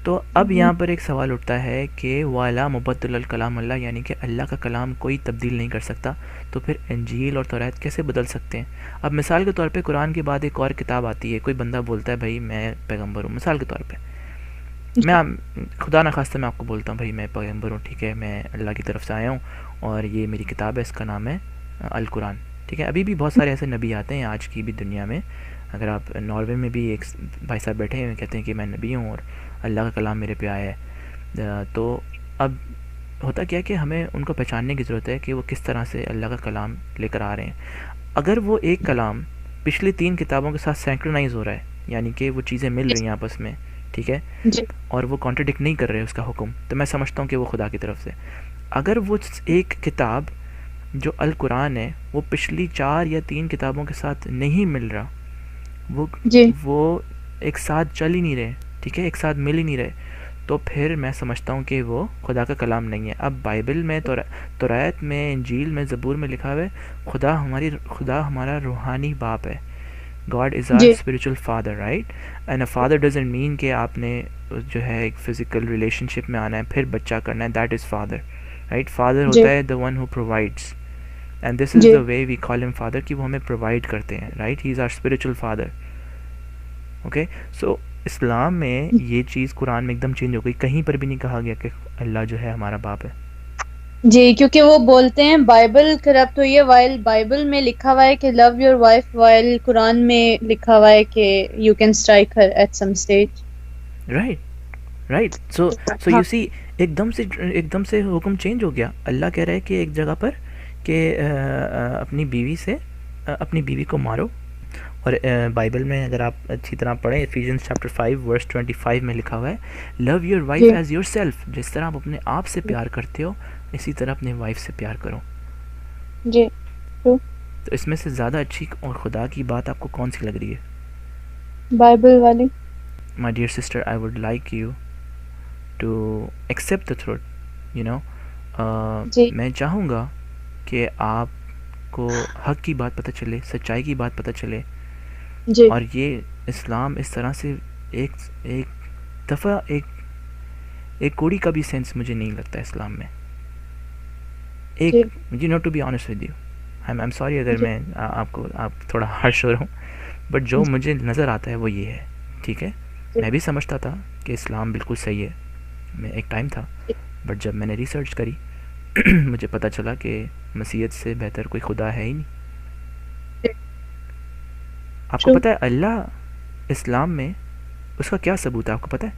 تو اب یہاں پر ایک سوال اٹھتا ہے کہ وَلَا مُبَدِّلَ الْكَلَامِ اللہ, یعنی کہ اللہ کا کلام کوئی تبدیل نہیں کر سکتا, تو پھر انجیل اور توریت کیسے بدل سکتے ہیں؟ اب مثال کے طور پہ قرآن کے بعد ایک اور کتاب آتی ہے, کوئی بندہ بولتا ہے بھائی میں پیغمبر ہوں, مثال کے طور پہ میں جی خدا نخواستہ میں آپ کو بولتا ہوں بھائی میں پیغمبر ہوں, ٹھیک ہے, میں اللہ کی طرف سے آیا ہوں اور یہ میری کتاب ہے, اس کا نام ہے القرآن, ٹھیک ہے. ابھی بھی بہت سارے ایسے نبی آتے ہیں آج کی بھی دنیا میں. اگر آپ ناروے میں بھی ایک بھائی صاحب بیٹھے ہیں کہتے ہیں کہ میں نبی ہوں اور اللہ کا کلام میرے پہ آیا ہے. تو اب ہوتا کیا کہ ہمیں ان کو پہچاننے کی ضرورت ہے کہ وہ کس طرح سے اللہ کا کلام لے کر آ رہے ہیں. اگر وہ ایک کلام پچھلی 3 کتابوں کے ساتھ سینکرونائز ہو رہا ہے, یعنی کہ وہ چیزیں مل رہی ہیں آپس میں, ٹھیک ہے, جی اور وہ کانٹرڈکٹ نہیں کر رہے اس کا حکم, تو میں سمجھتا ہوں کہ وہ خدا کی طرف سے. اگر وہ ایک کتاب جو القرآن ہے وہ پچھلی 4 یا 3 کتابوں کے ساتھ نہیں مل رہا, جی وہ ایک ساتھ چل ہی نہیں رہے, ٹھیک ہے, ایک ساتھ مل ہی نہیں رہے, تو پھر میں سمجھتا ہوں کہ وہ خدا کا کلام نہیں ہے. اب بائبل میں توریت میں, انجیل میں, زبور میں لکھا ہوا ہے خدا ہمارا روحانی باپ ہے. God is our G spiritual father, right? And a father doesn't mean کہ آپ نے جو ہے ایک physical relationship میں آنا ہے پھر بچہ کرنا ہے, that is father, right? Father جی ہوتا ہے the one who provides, and this is G the way we call him father کہ وہ ہمیں provide کرتے ہیں, right? He is our spiritual father. Okay, so اسلام میں یہ چیز قرآن میں ایک دم چینج ہو گئی, کہیں پر بھی نہیں کہا گیا کہ اللہ جو ہے ہمارا باپ ہے. جی کیونکہ وہ بولتے ہیں بائبل کرپٹ ہوئی ہے, وائل بائبل میں لکھا ہوا ہے کہ لو یور وائف, وائل قرآن میں لکھا ہوا ہے کہ you can strike her at some stage. Right so ہاں یو سی ایک دم سے حکم چینج ہو گیا. اللہ کہہ رہا ہے کہ ایک جگہ پر کہ اپنی بیوی کو مارو, اور بائبل میں اگر آپ اچھی طرح پڑھیں ایفیشینز چیپٹر 5 ورس 25 میں لکھا ہوا ہے لو یور وائف جی ایز یور سیلف, جس طرح آپ اپنے آپ سے پیار کرتے ہو اسی طرح اپنے وائف سے پیار کرو. جی تو اس میں سے زیادہ اچھی اور خدا کی بات آپ کو کون سی لگ رہی ہے؟ بائبل والی. My dear sister, I would like you to accept the truth, you know. جی میں چاہوں گا کہ آپ کو حق کی بات پتہ چلے، سچائی کی بات پتہ چلے. جی اور یہ اسلام اس طرح سے ایک ایک دفعہ ایک کوڑی کا بھی سینس مجھے نہیں لگتا اسلام میں. ایک جی مجھے not to be honest with you, I am sorry اگر جی میں آپ تھوڑا ہارش ہو رہا ہوں، بٹ جو مجھے نظر آتا ہے وہ یہ ہے. ٹھیک ہے، جی میں بھی سمجھتا تھا کہ اسلام بالکل صحیح ہے، میں ایک ٹائم تھا، بٹ جب میں نے ریسرچ کری مجھے پتہ چلا کہ مسیحیت سے بہتر کوئی خدا ہے ہی نہیں. آپ کو ٹرو پتہ ہے اللہ اسلام میں اس کا کیا ثبوت ہے؟ آپ کو پتہ ہے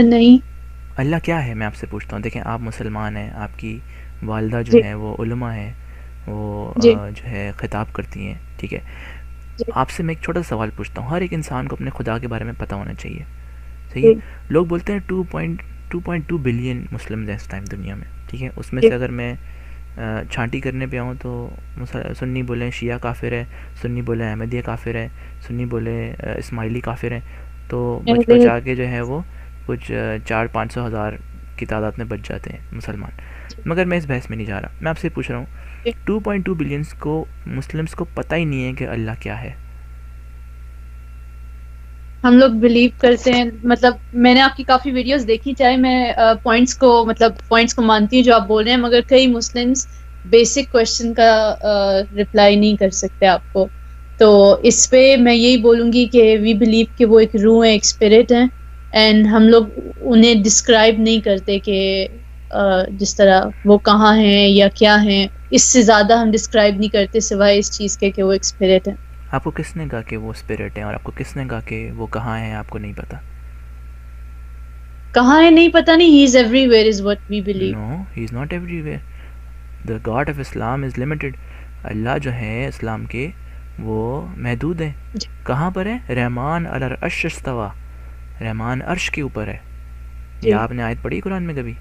نہیں. اللہ کیا ہے؟ میں آپ سے پوچھتا ہوں. دیکھیں آپ مسلمان ہیں، آپ کی والدہ جو جی ہیں وہ علماء ہیں، وہ جی جو ہے خطاب کرتی ہیں. ٹھیک ہے، جی آپ سے میں ایک چھوٹا سا سوال پوچھتا ہوں. ہر ایک انسان کو اپنے خدا کے بارے میں پتہ ہونا چاہیے، صحیح ہے؟ جی لوگ بولتے ہیں 2.2 بلین مسلمز ہیں اس ٹائم دنیا میں. ٹھیک ہے، اس میں جی سے اگر میں چھانٹی کرنے پہ آؤں تو سنی بولیں شیعہ کافر ہے، سنی بولیں احمدیہ کافر ہے، سنی بولیں اسماعیلی کافر ہیں، تو بچ اہل بچا کے جو ہے وہ کچھ 400-500 ہزار کی تعداد میں بچ جاتے ہیں مسلمان. مگر میں اس بحث میں نہیں جا رہا، میں آپ سے پوچھ رہا ہوں 2.2 بلینس کو مسلمس کو پتہ ہی نہیں ہے کہ اللہ کیا ہے. ہم لوگ بلیو کرتے ہیں. مطلب میں نے آپ کی کافی ویڈیوز دیکھی، چاہے میں پوائنٹس کو مانتی ہوں جو آپ بول رہے ہیں، مگر کئی مسلمس بیسک کوشچن کا رپلائی نہیں کر سکتے آپ کو. تو اس پہ میں یہی بولوں گی کہ وی بلیو کہ وہ ایک روح ہے، ایک اسپرٹ ہے، اینڈ ہم لوگ انہیں ڈسکرائب نہیں کرتے کہ جس طرح وہ کہاں ہیں یا کیا ہیں. اس سے زیادہ ہم ڈسکرائب نہیں کرتے سوائے اس چیز کے کہ وہ ایک اسپرٹ ہے. آپ کو کس نے کہا کہ وہ اسپرٹ ہیں، اور آپ کو کس نے کہا کہ وہ کہاں ہیں آپ کو نہیں پتہ؟ کہاں ہے نہیں پتہ نہیں. He is everywhere is what we believe. No, he is not everywhere. The god of Islam is limited. اللہ جو ہے اسلام کے وہ محدود ہیں. جی کہاں پر ہے؟ رحمان علی العرش استویٰ، رحمان عرش کے اوپر ہے. یہ جی آپ نے آیت پڑھی قرآن میں کبھی؟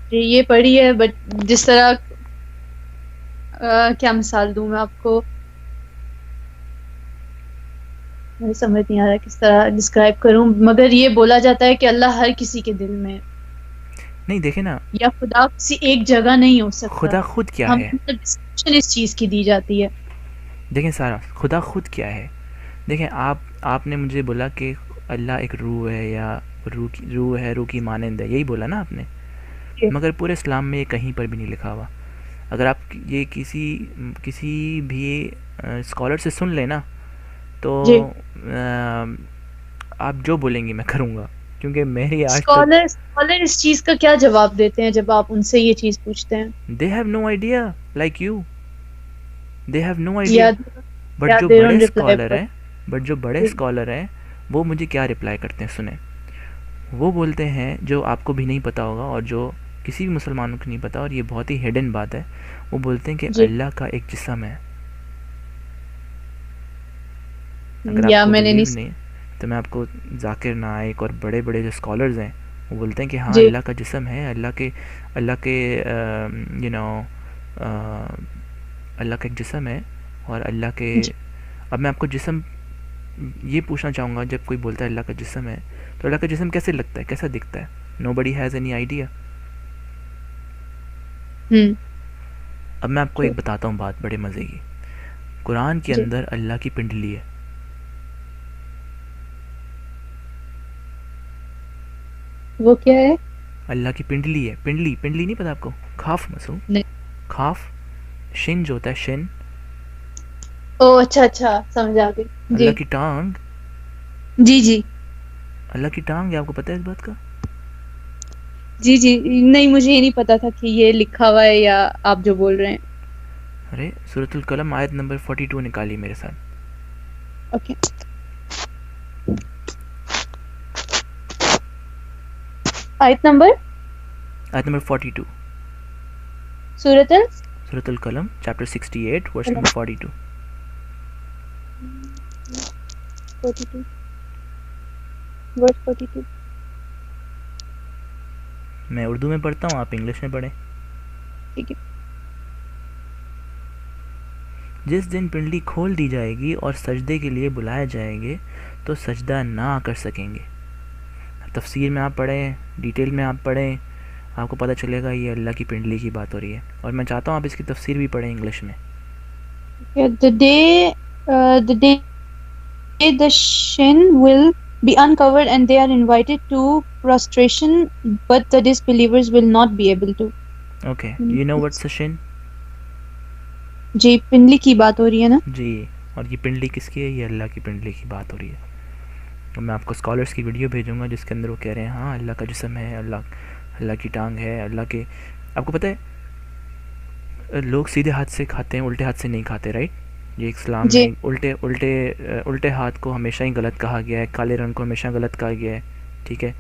جی یہ پڑھی ہے، بٹ جس طرح کیا مثال دوں میں آپ کو، مجھے سمجھ نہیں آ رہا کس طرح ڈسکرائب کروں. مگر یہ بولا جاتا ہے کہ اللہ ہر کسی کے دل میں ہے، نہیں دیکھیں نا، یا خدا کسی ایک جگہ نہیں ہو سکتا. خدا خود کیا ہم ہے؟ مطلب ڈسکرپشن اس چیز کی دی جاتی ہے. دیکھیں سارا، خدا خود کیا ہے؟ دیکھیں آپ نے مجھے بولا کہ اللہ ایک روح ہے، یا روح ہے، روح کی مانند ہے، یہی بولا نا آپ نے. جی مگر پورے اسلام میں یہ کہیں پر بھی نہیں لکھا ہوا. اگر آپ یہ کسی بھی اسکالر سے سن لیں نا، تو جی آپ جو بولیں گی میں کروں گا، کیونکہ میری آج تک اسکالر اس چیز کا کیا جواب دیتے ہیں جب آپ ان سے یہ چیز پوچھتے ہیں؟ They have no idea like you, they have no idea. یا بٹ جو دے بڑے ڈونٹ ریپلائی اسکالر ہیں، وہ مجھے کیا رپلائی کرتے ہیں سنیں. وہ بولتے ہیں جو آپ کو بھی نہیں پتہ ہوگا، اور جو کسی بھی مسلمانوں کو نہیں پتہ، اور یہ بہت ہی ہڈن بات ہے. وہ بولتے ہیں کہ جی. اللہ کا ایک جسم ہے. اگر آپ یا کو میں نے بلیو نہیں. نہیں تو میں آپ کو ذاکر نائک اور بڑے بڑے جو اسکالرز ہیں وہ بولتے ہیں کہ ہاں جی اللہ کا جسم ہے، اللہ کے یو نو اللہ کا ایک جسم ہے، اور اللہ کے. جی اب میں آپ کو جسم یہ پوچھنا چاہوں گا، جب کوئی بولتا ہے اللہ کا جسم ہے، تو اللہ کا جسم کیسے لگتا ہے، کیسا دکھتا ہے؟ نو بڈی ہیز اینی آئیڈیا. اب میں آپ کو ایک بتاتا ہوں بات بڑے مزے کی. قرآن کے جی اندر اللہ کی پنڈلی ہے. وہ کیا ہے؟ اللہ کی پنڈلی ہے. پنڈلی نہیں پتہ آپ کو؟ کھاف مسو، نہیں. کھاف، شن جو ہوتا ہے شن، او اچھا اچھا سمجھ آ گئی. جی اللہ کی ٹانگ. جی جی اللہ کی ٹانگ ہے، آپ کو پتہ ہے اس بات کا؟ جی جی نہیں مجھے یہ نہیں پتا تھا کہ یہ لکھا ہوا ہے یا آپ جو بول رہے ہیں. ارے سورۃ القلم آیت نمبر 42 نکالی میرے ساتھ. اوکے. آیت نمبر 42، سورۃ سورۃ القلم چیپٹر 68 ورس نمبر 42. 42 ورس 42. میں اردو میں پڑھتا ہوں، آپ انگلش میں پڑھیں. ٹھیک ہے. جس دن پنڈلی کھول دی جائے گی اور سجدے کے لیے بلائے جائیں گے تو سجدہ نہ کر سکیں گے. تفسیر میں آپ پڑھیں, ڈیٹیل میں آپ پڑھیں, آپ کو پتہ چلے گا یہ اللہ کی پنڈلی کی بات ہو رہی ہے. اور میں چاہتا ہوں آپ اس کی تفسیر بھی پڑھیں انگلش میں. The day the shin will be uncovered and they are invited to prostration, but the disbelievers will not be able to. Okay, do you know what's shin? جی پنڈلی کی بات ہو رہی ہے نا. جی, اور یہ پنڈلی کس کی ہے؟ یہ اللہ کی پنڈلی کی بات ہو رہی ہے. اور میں آپ کو اسکالرس کی ویڈیو بھیجوں گا جس کے اندر وہ کہہ رہے ہیں ہاں اللہ کا جسم ہے, اللہ کی ٹانگ ہے, اللہ کے. آپ کو پتہ ہے لوگ سیدھے ہاتھ سے کھاتے ہیں, الٹے ہاتھ سے نہیں کھاتے, رائٹ؟ یہ اسلام جی میں الٹے ہاتھ کو ہمیشہ ہی غلط کہا گیا ہے, کالے رنگ کو ہمیشہ غلط کہا گیا ہے, ٹھیک ہے؟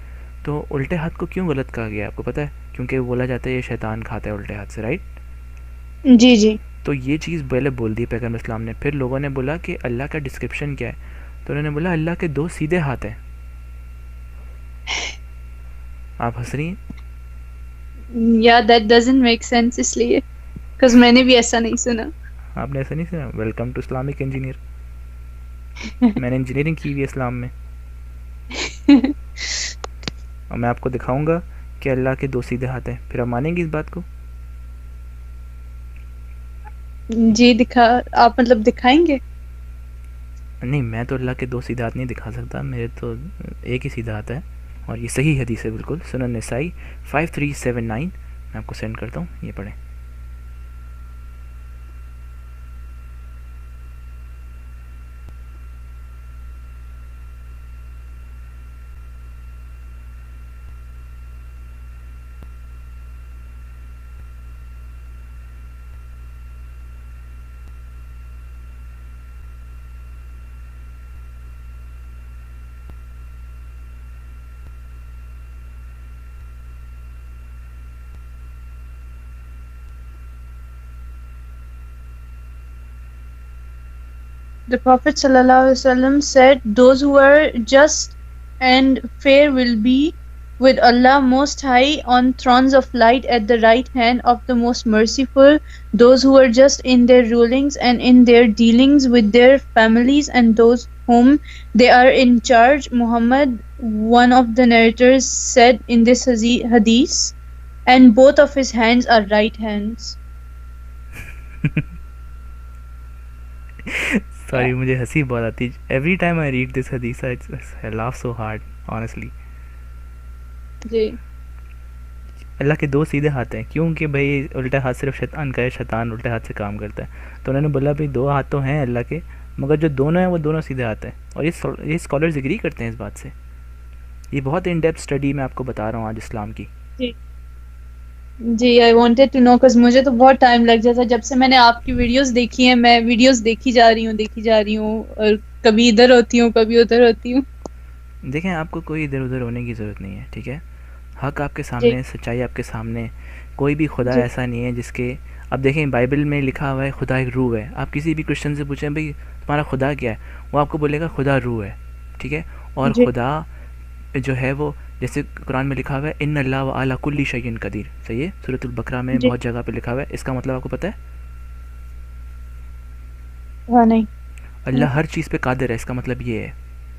تو الٹے ہاتھ کو کیوں غلط کہا گیا ہے آپ کو پتہ ہے؟ کیونکہ بولا جاتا ہے یہ شیطان کھاتا ہے الٹے ہاتھ سے, رائٹ؟ جی جی تو یہ چیز پہلے بول دی پیغمبر اسلام نے. پھر لوگوں نے بولا کہ اللہ کا ڈسکرپشن کیا ہے, تو انہوں نے بولا اللہ کے 2 سیدھے ہاتھ ہیں. آپ ہنس رہی ہیں؟ یا دیٹ ڈزنٹ میک سینس, اس لیے because میں نے بھی ایسا نہیں سنا. آپ نے ایسا نہیں سنا؟ Welcome to Islamic engineer. میں نے انجینئرنگ کی ہوئی ہے اسلام میں, اور میں آپ کو دکھاؤں گا کہ اللہ کے 2 سیدھے ہاتھ ہیں. پھر آپ مانیں گے اس بات کو؟ جی آپ مطلب دکھائیں گے؟ نہیں, میں تو اللہ کے 2 سیدھے ہاتھ نہیں دکھا سکتا, میرے تو ایک ہی سیدھا ہاتھ ہے, اور یہ صحیح حدیث ہے بالکل. سنن نسائی 5379 میں آپ کو سینڈ کرتا ہوں, یہ پڑھیں. The Prophet ﷺ said, those who are just and fair will be with Allah Most High on thrones of light at the right hand of the Most Merciful. Those who are just in their rulings and in their dealings with their families and those whom they are in charge. Muhammad, one of the narrators, said in this hadith, and both of his hands are right hands. Sorry, مجھے ہنسی بہت آتی ہے every time I read this حدیث. آئی laugh so hard honestly. جی اللہ کے 2 سیدھے ہاتھ ہیں, کیونکہ بھائی الٹا ہاتھ صرف شیطان کا ہے, شیطان الٹے ہاتھ سے کام کرتا ہے. تو انہوں نے بولا بھائی 2 ہاتھ تو ہیں اللہ کے, مگر جو دونوں ہیں وہ دونوں سیدھے ہاتھ ہیں. اور یہ اسکالرز اگری کرتے ہیں اس بات سے. یہ بہت ان ڈیپتھ اسٹڈی میں آپ کو بتا رہا ہوں آج اسلام کی. جی I wanted to know, cause مجھے تو بہت ٹائم لگ جاتا. جب سے میں نے آپ کی ویڈیوز دیکھی ہیں, میں ویڈیوز دیکھی جا رہی ہوں اور کبھی ادھر ہوتی ہوں کبھی ادھر ہوتی ہوں. دیکھیں, آپ کو کوئی ادھر ادھر ہونے کی ضرورت نہیں ہے, ٹھیک ہے؟ حق آپ کے جی سامنے, سچائی آپ کے سامنے. کوئی بھی خدا جی ایسا نہیں ہے جس کے, اب دیکھیں بائبل میں لکھا ہوا ہے خدا ایک روح ہے. آپ کسی بھی کرسچن سے پوچھیں بھائی تمہارا خدا کیا ہے, وہ آپ کو بولے گا خدا روح ہے, ٹھیک ہے؟ اور جی خدا جو ہے وہ جیسے قرآن میں لکھا ہوا ہے ان اللہ علی کل شیء قدیر, صحیح ہے؟ سورۃ البقرہ میں جی بہت جگہ پہ لکھا ہوا ہے. اس کا مطلب آپ کو پتہ ہے ہاں نہیں اللہ ہر چیز پہ قادر ہے, اس کا مطلب یہ ہے,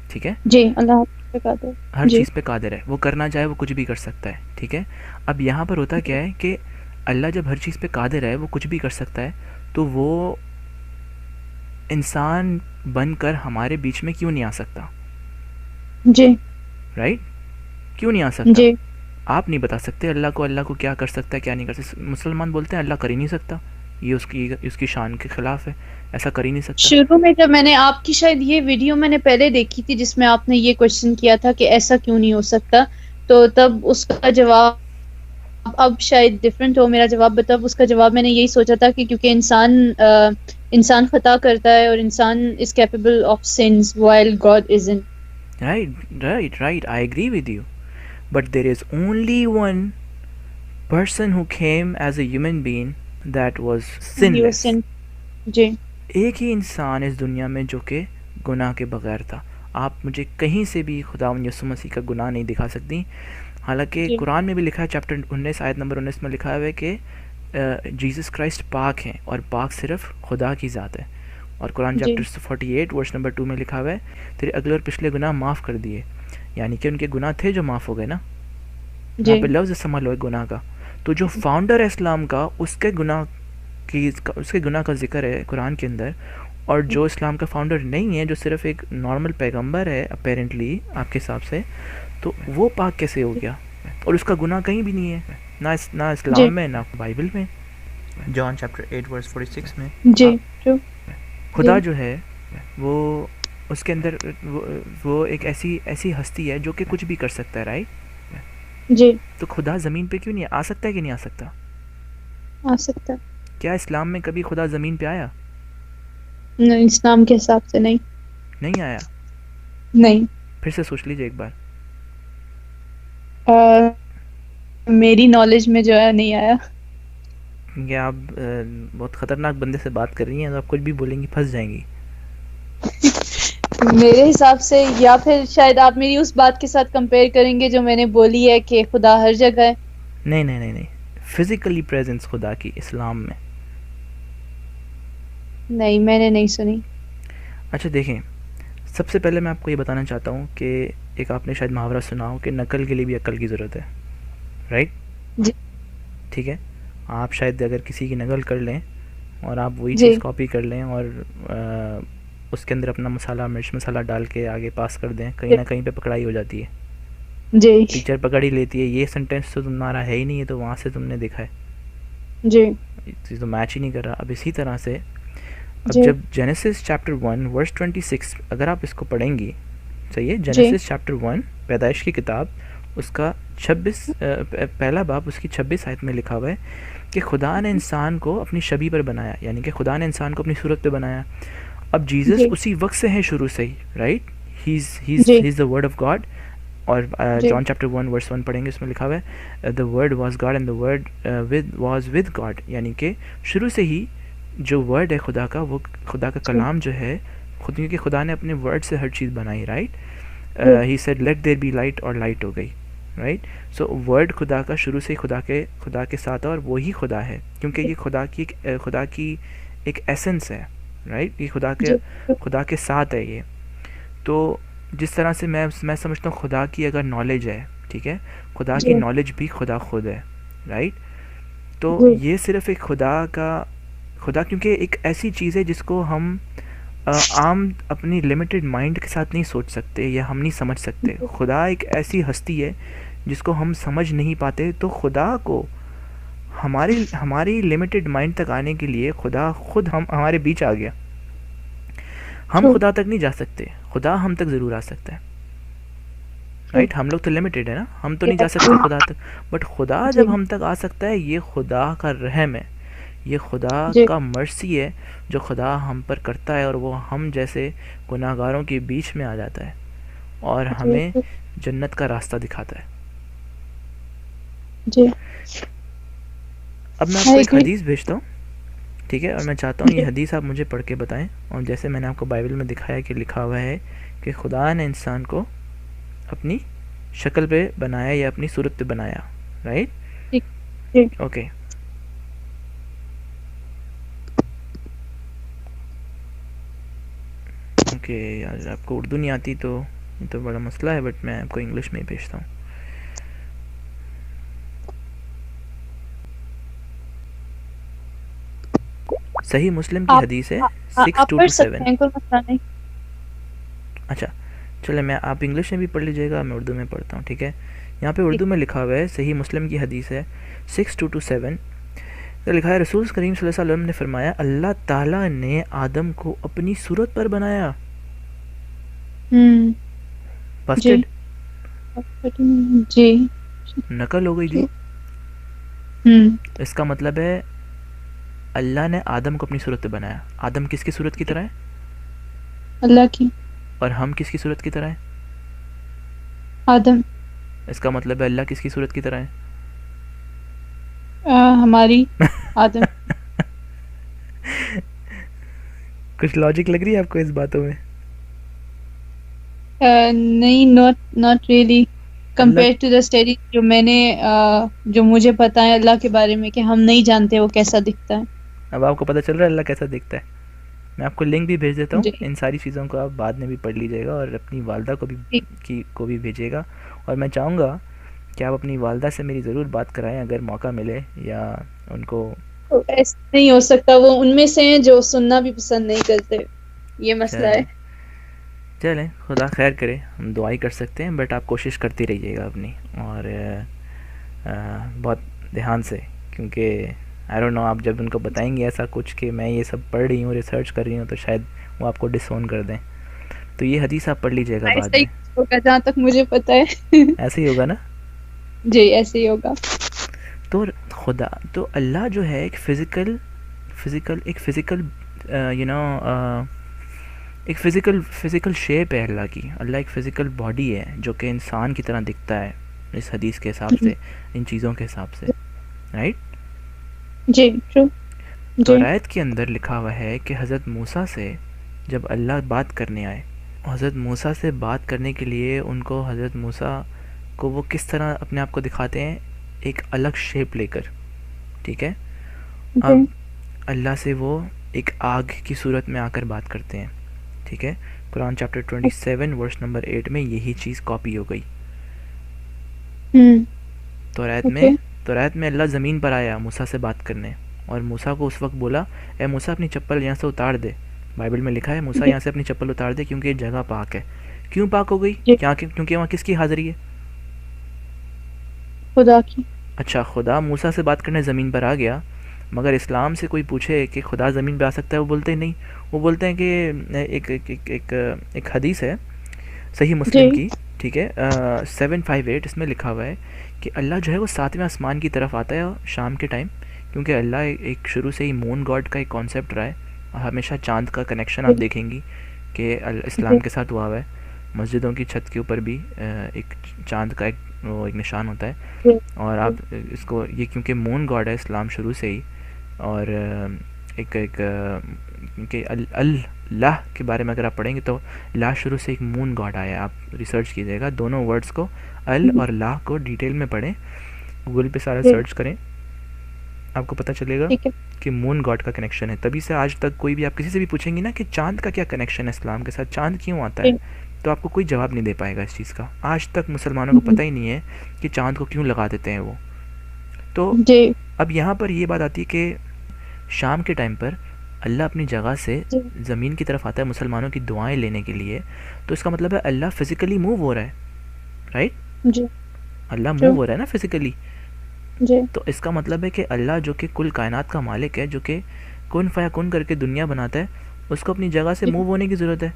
ٹھیک ہے؟ جی اللہ آپ کا دے. ہر جی چیز پہ قادر ہے, وہ کرنا چاہے وہ کچھ بھی کر سکتا ہے, ٹھیک ہے؟ اب یہاں پر ہوتا کیا ہے کہ اللہ جب ہر چیز پہ قادر ہے, وہ کچھ بھی کر سکتا ہے, تو وہ انسان بن کر ہمارے بیچ میں کیوں نہیں آ سکتا؟ جی رائٹ, کیوں نہیں آ سکتا؟ جی آپ نہیں بتا سکتے اللہ کو کیا کر سکتا ہے کیا نہیں کر سکتا. مسلمان بولتے ہیں اللہ کر ہی نہیں سکتا, یہ اس کی شان کے خلاف ہے, ایسا کر ہی نہیں سکتا. شروع میں جب میں نے آپ کی شاید یہ ویڈیو میں نے پہلے دیکھی تھی جس میں آپ نے یہ کوشچن کیا تھا کہ ایسا کیوں نہیں ہو سکتا, تو تب اس کا جواب اب شاید ڈفرینٹ ہو میرا جواب. تب اس کا جواب میں نے یہی سوچا تھا کہ کیونکہ انسان خطا کرتا ہے اور انسان is capable of sins while God isn't. Right, I agree with you. But there is only one person who came as a human being that was sinless. جی ایک ہی انسان اس دنیا میں جو کہ گناہ کے بغیر تھا. آپ مجھے کہیں سے بھی خداوند یسوع مسیح کا گناہ نہیں دکھا سکتی. حالانکہ جی قرآن میں بھی لکھا ہے چیپٹر 19 آیت نمبر 19 میں لکھا ہوا ہے کہ جیسس کرائسٹ پاک ہیں, اور پاک صرف خدا کی ذات ہے. اور قرآن جی چیپٹر 48 ورس نمبر 2 میں لکھا ہوا ہے تیرے اگلے اور پچھلے گناہ معاف کر دیے، یعنی کہ ان کے گناہ تھے جو معاف ہو گئے نا. وہاں جی پہ لفظ استعمال ہوا ہے گناہ کا. تو جو فاؤنڈر ہے اسلام کا اس کے گناہ کا ذکر ہے قرآن کے اندر، اور جو اسلام کا فاؤنڈر نہیں ہے، جو صرف ایک نارمل پیغمبر ہے اپیرنٹلی آپ کے حساب سے، تو وہ پاک کیسے ہو گیا؟ اور اس کا گناہ کہیں بھی نہیں ہے، نہ جی اسلام میں نہ بائبل میں. جان چیپٹر 8 ورس 46 میں جی ٹرو جی خدا جو ہے وہ اس کے اندر وہ ایک ایسی ہستی ہے جو کہ کچھ بھی کر سکتا ہے، رائٹ؟ جی تو خدا زمین پہ کیوں نہیں آ سکتا ہے کہ نہیں آ سکتا؟ آ سکتا ہے. کیا اسلام میں کبھی خدا زمین پہ آیا؟ نہیں، اسلام کے حساب سے نہیں. نہیں آیا. نہیں. پھر سے سوچ لیجیے ایک بار. میری نالج میں جو ہے نہیں آیا. کہ آپ بہت خطرناک بندے سے بات کر رہی ہیں، تو آپ کچھ بھی بولیں گی پھنس جائیں گی. میرے حساب سے، یا پھر شاید آپ میری اس بات کے ساتھ کمپیئر کریں گے جو میں نے بولی ہے کہ خدا ہر جگہ ہے. نہیں نہیں نہیں نہیں، فزیکلی پریزنس خدا کی اسلام میں. نہیں، میں نے نہیں سنی. اچھا دیکھیں، سب سے پہلے میں آپ کو یہ بتانا چاہتا ہوں کہ ایک آپ نے شاید محاورہ سنا ہو کہ نقل کے لیے بھی عقل کی ضرورت ہے، رائٹ؟ جی ٹھیک ہے، آپ شاید اگر کسی کی نقل کر لیں اور آپ وہی جی چیز کاپی کر لیں اور اس کے اندر اپنا مرچ مسالہ ڈال کے آگے پاس کر دیں، کہیں نہ کہیں پہ پکڑائی ہو جاتی ہے. جی ٹیچر پکڑ ہی لیتی ہے، یہ سینٹینس تو تمہارا ہے ہی نہیں ہے، تو وہاں سے تم نے دیکھا ہے، جی چیز تو میچ ہی نہیں کر رہا. اب اسی طرح سے اب جی جب جینیسس چیپٹر 1 ورس 26 اگر آپ اس کو پڑھیں گی، صحیح ہے، جی جینیسس چیپٹر 1 پیدائش کی کتاب اس کا 26 پہلا باب اس کی 26 آیت میں لکھا ہوا ہے کہ خدا نے انسان کو اپنی شبیہ پر بنایا، یعنی کہ خدا نے انسان کو اپنی صورت پہ بنایا. اب جیزس جی اسی وقت سے ہیں شروع سے ہی، رائٹ؟ ہی جی is the word of God. اور جی جان چیپٹر 1 ورس 1 پڑھیں گے، اس میں لکھا ہوا ہے the word was God and the word was with God, یعنی کہ شروع سے ہی جو ورڈ ہے خدا کا، وہ خدا کا کلام جو ہے، خود کیونکہ خدا نے اپنے ورڈ سے ہر چیز بنائی، right? He said let there be light, اور لائٹ ہو گئی، رائٹ؟ سو ورڈ خدا کا شروع سے ہی خدا کے ساتھ ہے، اور وہی خدا ہے، کیونکہ یہ خدا کی ایک ایسنس ہے، رائٹ؟ یہ جی خدا کے ساتھ ہے یہ. تو جس طرح سے میں سمجھتا ہوں خدا کی اگر نالج ہے، ٹھیک ہے، خدا کی جی نالج بھی خدا خود ہے، رائٹ؟ تو جی یہ صرف ایک خدا کیونکہ ایک ایسی چیز ہے جس کو ہم عام اپنی لمیٹڈ مائنڈ کے ساتھ نہیں سوچ سکتے یا ہم نہیں سمجھ سکتے. خدا ایک ایسی ہستی ہے جس کو ہم سمجھ نہیں پاتے. تو خدا کو ہماری لمیٹڈ مائنڈ تک آنے کے لیے خدا خود ہمارے بیچ آ گیا. ہم خدا تک نہیں جا سکتے، خدا ہم تک ضرور آ سکتا ہے، رائٹ؟ ہم لوگ تو لمیٹڈ ہے نا، ہم تو نہیں جا سکتے خدا تک، بٹ خدا جی جب ہم تک آ سکتا ہے، یہ خدا کا رحم ہے، یہ خدا جی کا مرسی ہے جو خدا ہم پر کرتا ہے، اور وہ ہم جیسے گناہ گاروں کے بیچ میں آ جاتا ہے اور جی ہمیں جنت کا راستہ دکھاتا ہے. جی اب میں آپ I کو ایک agree. حدیث بھیجتا ہوں، ٹھیک ہے، اور میں چاہتا ہوں جی یہ حدیث آپ مجھے پڑھ کے بتائیں. اور جیسے میں نے آپ کو بائبل میں دکھایا کہ لکھا ہوا ہے کہ خدا نے انسان کو اپنی شکل پہ بنایا یا اپنی صورت پہ بنایا، رائٹ؟ ٹھیک ٹھیک اوکے. اوکے یار، آپ کو اردو نہیں آتی تو یہ تو بڑا مسئلہ ہے، بٹ میں آپ کو انگلش میں ہی بھیجتا ہوں. صحیح مسلم کی آپ حدیث ہے آپ پڑھ 6227. سکتے ہیں، کوئی مسئلہ نہیں. اچھا چلے، میں آپ انگلش میں بھی پڑھ لیجیے گا، میں اردو میں پڑھتا ہوں، ٹھیک ہے؟ یہاں پہ ٹھیک اردو میں لکھا ہوا ہے، صحیح مسلم کی حدیث ہے 6227. لکھا ہے رسول کریم صلی اللہ علیہ وسلم نے فرمایا اللہ تعالیٰ نے آدم کو اپنی صورت پر بنایا. جی بسٹڈ جی نقل ہو گئی جی. اس کا مطلب ہے اللہ نے آدم کو اپنی صورت پہ بنایا. آدم کس کی صورت کی طرح ہے؟ اللہ کی. اور ہم کس کی صورت کی طرح ہیں؟ آدم. اس کا مطلب ہے اللہ کس کی صورت کی طرح ہے؟ ہماری آدم. کچھ لاجک لگ رہی ہے آپ کو اس باتوں میں؟ نہیں، not really compare to the study جو میں نے جو مجھے پتا ہے اللہ کے بارے میں، کہ ہم نہیں جانتے وہ کیسا دکھتا ہے. اب آپ کو پتہ چل رہا ہے اللہ کیسا دکھتا ہے؟ میں آپ کو لنک بھی بھیج دیتا ہوں، جی ان ساری چیزوں کو آپ بعد میں بھی پڑھ لیجیے گا، اور اپنی والدہ کو بھی بھیجیے گا. اور میں چاہوں گا کہ آپ اپنی والدہ سے میری ضرور بات کرائیں اگر موقع ملے، یا ان کو. ایسا نہیں ہو سکتا، وہ ان میں سے ہیں جو سننا بھی پسند نہیں کرتے، یہ مسئلہ ہے. چلیں چلیں، خدا خیر کرے، ہم دعائی کر سکتے ہیں، بٹ آپ کوشش کرتی رہیے گا اپنی، اور بہت دھیان سے، کیونکہ آئی ڈونٹ نو، آپ جب ان کو بتائیں گے ایسا کچھ کہ میں یہ سب پڑھ رہی ہوں، ریسرچ کر رہی ہوں، تو شاید وہ آپ کو ڈس اون کر دیں. تو یہ حدیث آپ پڑھ لیجیے گا بعد ایسا ہی میں. کچھ ہوگا جہاں تک مجھے پتا ہے. ایسے ہی ہوگا نا. جی ایسے ہی ہوگا. تو خدا، تو اللہ جو ہے ایک فزیکل یو نو ایک فزیکل شیپ ہے اللہ کی. اللہ ایک فزیکل باڈی ہے جو کہ انسان کی طرح دکھتا ہے اس حدیث کے حساب سے، ان چیزوں کے حساب سے، رائٹ. جی ٹرو. تو جی رایت کے اندر لکھا ہوا ہے کہ حضرت موسیٰ سے جب اللہ بات کرنے آئے، حضرت موسیٰ سے بات کرنے کے لیے ان کو، حضرت موسیٰ کو وہ کس طرح اپنے آپ کو دکھاتے ہیں، ایک الگ شیپ لے کر، ٹھیک ہے. اب جی اللہ سے وہ ایک آگ کی صورت میں آ کر بات کرتے ہیں، ٹھیک ہے. قرآن چیپٹر 27 ورس نمبر 8 میں یہی چیز کاپی ہو گئی. اوکے. تو رات میں اللہ زمین پر آیا موسیٰ سے بات کرنے، اور موسیٰ کو اس وقت بولا، اے موسیٰ اپنی چپل یہاں سے اتار دے. بائبل میں لکھا ہے موسیٰ جی یہاں سے اپنی چپل اتار دے کیونکہ یہ جگہ پاک ہے. کیوں پاک ہو گئی؟ جی کیونکہ وہاں کس کی حاضری ہے؟ خدا کی. اچھا، خدا موسیٰ سے بات کرنے زمین پر آ گیا، مگر اسلام سے کوئی پوچھے کہ خدا زمین پہ آ سکتا ہے، وہ بولتے نہیں. وہ بولتے ہیں کہ ایک حدیث ہے صحیح جی مسلم کی، ٹھیک ہے، 758، اس میں لکھا ہوا ہے کہ اللہ جو ہے وہ 7ویں آسمان کی طرف آتا ہے شام کے ٹائم، کیونکہ اللہ ایک شروع سے ہی مون گاڈ کا ایک کانسیپٹ رہا ہے. ہمیشہ چاند کا کنیکشن آپ دیکھیں گی کہ جی اسلام کے ساتھ ہوا ہوا ہے. مسجدوں کی چھت کے اوپر بھی ایک چاند کا ایک نشان ہوتا ہے. جی اور آپ اس کو، یہ کیونکہ مون گاڈ ہے اسلام شروع سے ہی، اور ایک کیونکہ اللہ کے بارے میں اگر آپ پڑھیں گے تو لا شروع سے ایک مون گاڈ آیا ہے. آپ ریسرچ کیجیے گا دونوں ورڈز کو، اور لا کو ڈیٹیل میں پڑھیں، گوگل پہ سارا جی سرچ کریں، آپ کو پتہ چلے گا ٹھیک ہے. کہ مون گاڈ کا کنیکشن ہے. تبھی سے آج تک کوئی بھی آپ کسی سے بھی پوچھیں گی نا کہ چاند کا کیا کنیکشن ہے اسلام کے ساتھ، چاند کیوں آتا ہے، جی تو آپ کو کوئی جواب نہیں دے پائے گا اس چیز کا. آج تک مسلمانوں کو پتہ ہی نہیں ہے کہ چاند کو کیوں لگا دیتے ہیں وہ. تو جی اب یہاں پر یہ بات آتی ہے کہ شام کے ٹائم پر اللہ اپنی جگہ سے جی زمین کی طرف آتا ہے مسلمانوں کی دعائیں لینے کے لیے. تو اس کا مطلب ہے اللہ فزیکلی موو ہو رہا ہے، رائٹ. جی اللہ موو ٹرو. ہو رہا ہے نا فزیکلی. جی تو اس کا مطلب ہے کہ اللہ جو کہ کل کائنات کا مالک ہے، جو کہ کن فیا کن کر کے دنیا بناتا ہے، اس کو اپنی جگہ سے جی موو ہونے کی ضرورت ہے.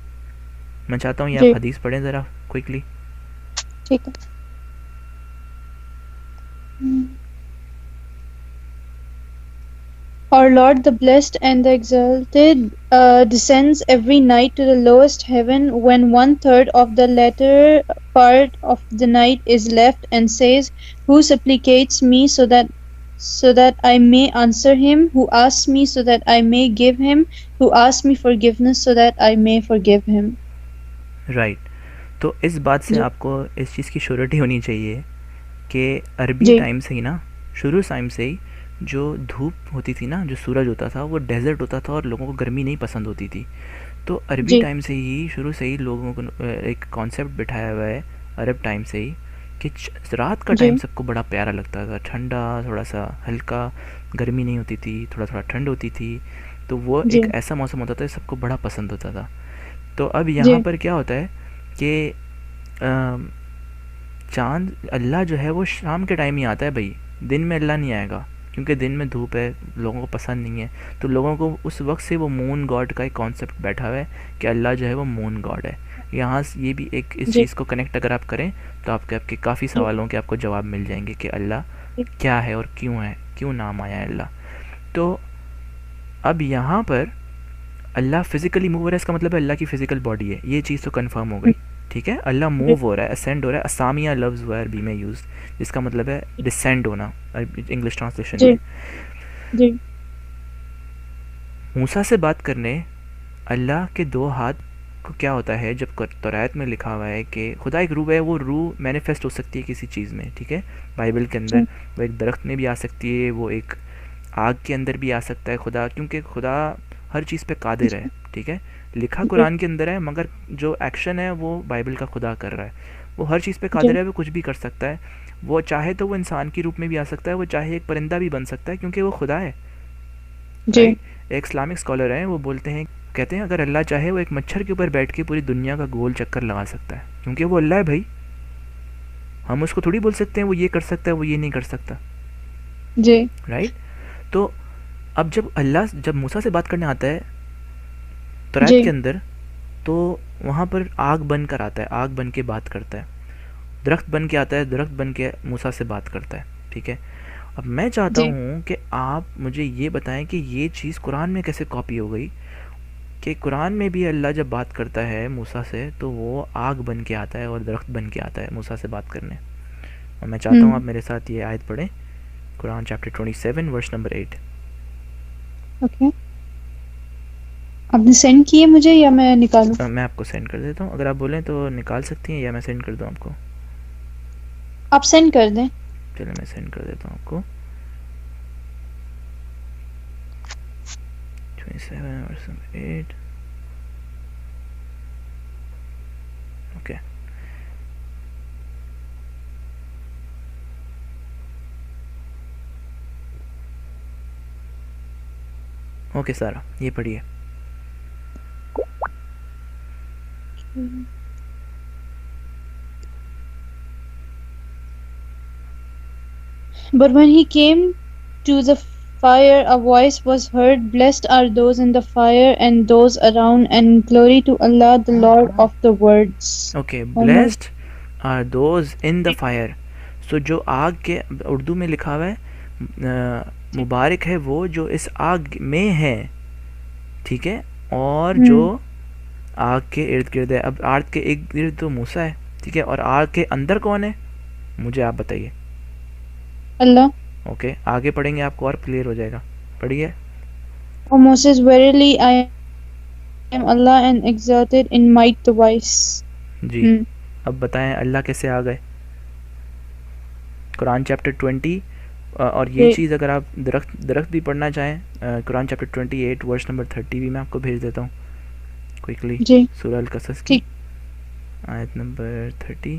میں چاہتا ہوں یہ جی آپ حدیث پڑھیں ذرا کوئکلی. ٹھیک ہے. Our Lord, the blessed and the exalted, descends every night to the lowest heaven when 1/3 of the latter part of the night is left, and says, "Who supplicates me so that I may answer him? Who asks me so that I may give him? Who asks me forgiveness so that I may forgive him?" Right. تو اس بات سے جی آپ کو اس چیز کی surety ہونی چاہیے کہ عربی جی ٹائم سے ہی نا، شروع ٹائم سے ہی جو دھوپ ہوتی تھی نا، جو سورج ہوتا تھا، وہ ڈیزرٹ ہوتا تھا اور لوگوں کو گرمی نہیں پسند ہوتی تھی. تو عربی جی ٹائم سے ہی، شروع سے ہی لوگوں کو ایک کانسیپٹ بٹھایا ہوا ہے عرب ٹائم سے ہی کہ رات کا جی ٹائم سب کو بڑا پیارا لگتا تھا، ٹھنڈا، تھوڑا سا ہلکا، گرمی نہیں ہوتی تھی، تھوڑا تھوڑا ٹھنڈ ہوتی تھی. تو وہ جی ایک ایسا موسم ہوتا تھا سب کو بڑا پسند ہوتا تھا. تو اب یہاں جی پر کیا ہوتا ہے کہ چاند، اللہ جو ہے وہ شام کے ٹائم ہی آتا ہے بھائی، دن میں اللہ نہیں آئے گا، کیونکہ دن میں دھوپ ہے، لوگوں کو پسند نہیں ہے. تو لوگوں کو اس وقت سے وہ مون گاڈ کا ایک کانسیپٹ بیٹھا ہوا ہے کہ اللہ جو ہے وہ مون گاڈ ہے. یہاں سے یہ بھی ایک اس جی چیز کو کنیکٹ اگر آپ کریں تو آپ کے کافی جی سوالوں کے آپ کو جواب مل جائیں گے کہ اللہ کیا ہے اور کیوں ہے، کیوں نام آیا ہے اللہ. تو اب یہاں پر اللہ فزیکلی موو ہو رہا ہے، اس کا مطلب ہے اللہ کی فزیکل باڈی ہے، یہ چیز تو کنفرم ہو گئی، ٹھیک ہے. اللہ موو جی ہو رہا ہے، اسینڈ ہو رہا ہے. اسامیہ لفظ ہوا ہے عربی میں یوز، جس کا مطلب ہے ڈسینڈ ہونا، انگلش ٹرانسلیشن جی میں. جی موسیٰ سے بات کرنے اللہ کے 2 ہاتھ کو کیا ہوتا ہے، جب توریت میں لکھا ہوا ہے کہ خدا ایک روح ہے، وہ روح مینیفیسٹ ہو سکتی ہے کسی چیز میں، ٹھیک ہے. بائبل کے اندر وہ ایک درخت میں بھی آ سکتی ہے، وہ ایک آگ کے اندر بھی آ سکتا ہے خدا، کیونکہ خدا ہر چیز پہ قادر ہے. ٹھیک ہے, لکھا قرآن کے اندر ہے مگر جو ایکشن ہے وہ بائبل کا خدا کر رہا ہے. وہ ہر چیز پہ قادر ہے, وہ کچھ بھی کر سکتا ہے. وہ چاہے تو وہ انسان کی روپ میں بھی آ سکتا ہے, وہ چاہے ایک پرندہ بھی بن سکتا ہے کیونکہ وہ خدا ہے. ایک اسلامک اسکالر ہیں, وہ بولتے ہیں, کہتے ہیں اگر اللہ چاہے وہ ایک مچھر کے اوپر بیٹھ کے پوری دنیا کا گول چکر لگا سکتا ہے کیونکہ وہ اللہ ہے بھائی. ہم اس کو تھوڑی بول سکتے ہیں وہ یہ کر سکتا ہے وہ یہ نہیں کر سکتا. جی رائٹ. تو اب جب موسیٰ سے بات کرنے آتا ہے توریت کے اندر, تو وہاں پر آگ بن کر آتا ہے, آگ بن کے بات کرتا ہے. درخت بن کے آتا ہے, درخت بن کے موسیٰ سے بات کرتا ہے. ٹھیک ہے, اب میں چاہتا ہوں کہ آپ مجھے یہ بتائیں کہ یہ چیز قرآن میں کیسے کاپی ہو گئی کہ قرآن میں بھی اللہ جب بات کرتا ہے موسیٰ سے تو وہ آگ بن کے آتا ہے اور درخت بن کے آتا ہے موسیٰ سے بات کرنے. اور میں چاہتا ہوں آپ میرے ساتھ یہ آیت پڑھیں, قرآن چیپٹر 27 ورس نمبر 8. اوکے, آپ نے سینڈ کیے مجھے یا میں نکالوں؟ میں آپ کو سینڈ کر دیتا ہوں, اگر آپ بولیں تو نکال سکتی ہیں یا میں سینڈ کر دوں آپ کو. آپ سینڈ کر دیں. چلیں میں سینڈ کر دیتا ہوں آپ کو. 27 ورس نمبر 8. اوکے, اوکے سارا یہ پڑھیے. But when he came to the fire, a voice was heard, "Blessed are those in the fire and those around, and glory to Allah, the Lord of the worlds." Okay, blessed are those in the fire. سو جو آگ کے, اردو میں لکھا ہوا ہے مبارک ہے وہ جو اس آگ میں ہے. ٹھیک ہے, اور جو آگ کے ارد گرد ہے. اب آگ کے ارد گرد تو موسیٰ ہے. ٹھیک ہے, اور آگ کے اندر کون ہے مجھے آپ بتائیے. اللہ. اوکے, آگے پڑھیں گے آپ کو اور کلیئر ہو جائے گا. پڑھیے. O Moses, verily I am Allah and exalted in might the wise. جی, اب بتائیں اللہ کیسے آ گئے. قرآن چیپٹر 20, اور یہ چیز اگر آپ درخت بھی پڑھنا چاہیں, قرآن چیپٹر 28 ورس نمبر 30 بھی میں آپ کو بھیج دیتا ہوں کوئکلی. سورہ القصص کی آیت نمبر 30.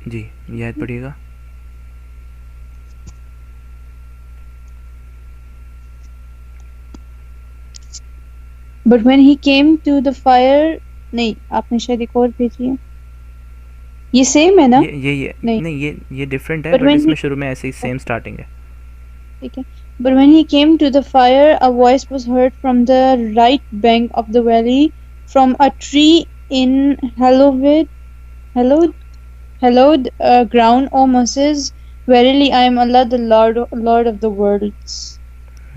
جی یہ آیت پڑھیے گا. But when he came to the fire, نہیں آپ نے شاید ایک اور بھیجی ہے, یہ سیم ہے نا؟ نہیں یہ ڈفرینٹ ہے, بٹ اس میں شروع میں ایسے ہی سیم سٹارٹنگ ہے. ٹھیک ہے. But when he came to the fire, a voice was heard from the right bank of the valley, from a tree in hallowed ground. O Moses, verily I am Allah, the Lord of the worlds.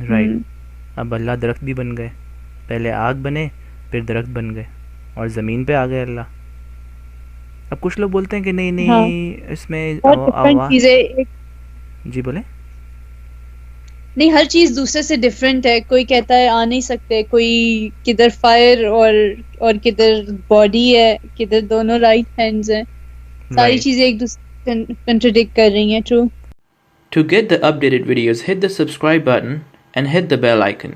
Right. اب اللہ درخت بھی بن گئے, پہلے آگ بنے پھر درخت بن گئے اور زمین پہ آ گئے اللہ. اب کچھ لوگ بولتے ہیں کہ نہیں اس میں جی بولیں. نہیں, ہر چیز دوسرے سے ڈفرینٹ ہے. کوئی کہتا ہے آ نہیں سکتے, کوئی کدھر فائر اور کدھر باڈی ہے, کدھر دونوں رائٹ ہینڈز ہیں. ساری چیزیں ایک دوسرے کنٹراڈکٹ کر رہی ہیں. True. To get the updated videos, hit the subscribe button and hit the bell icon.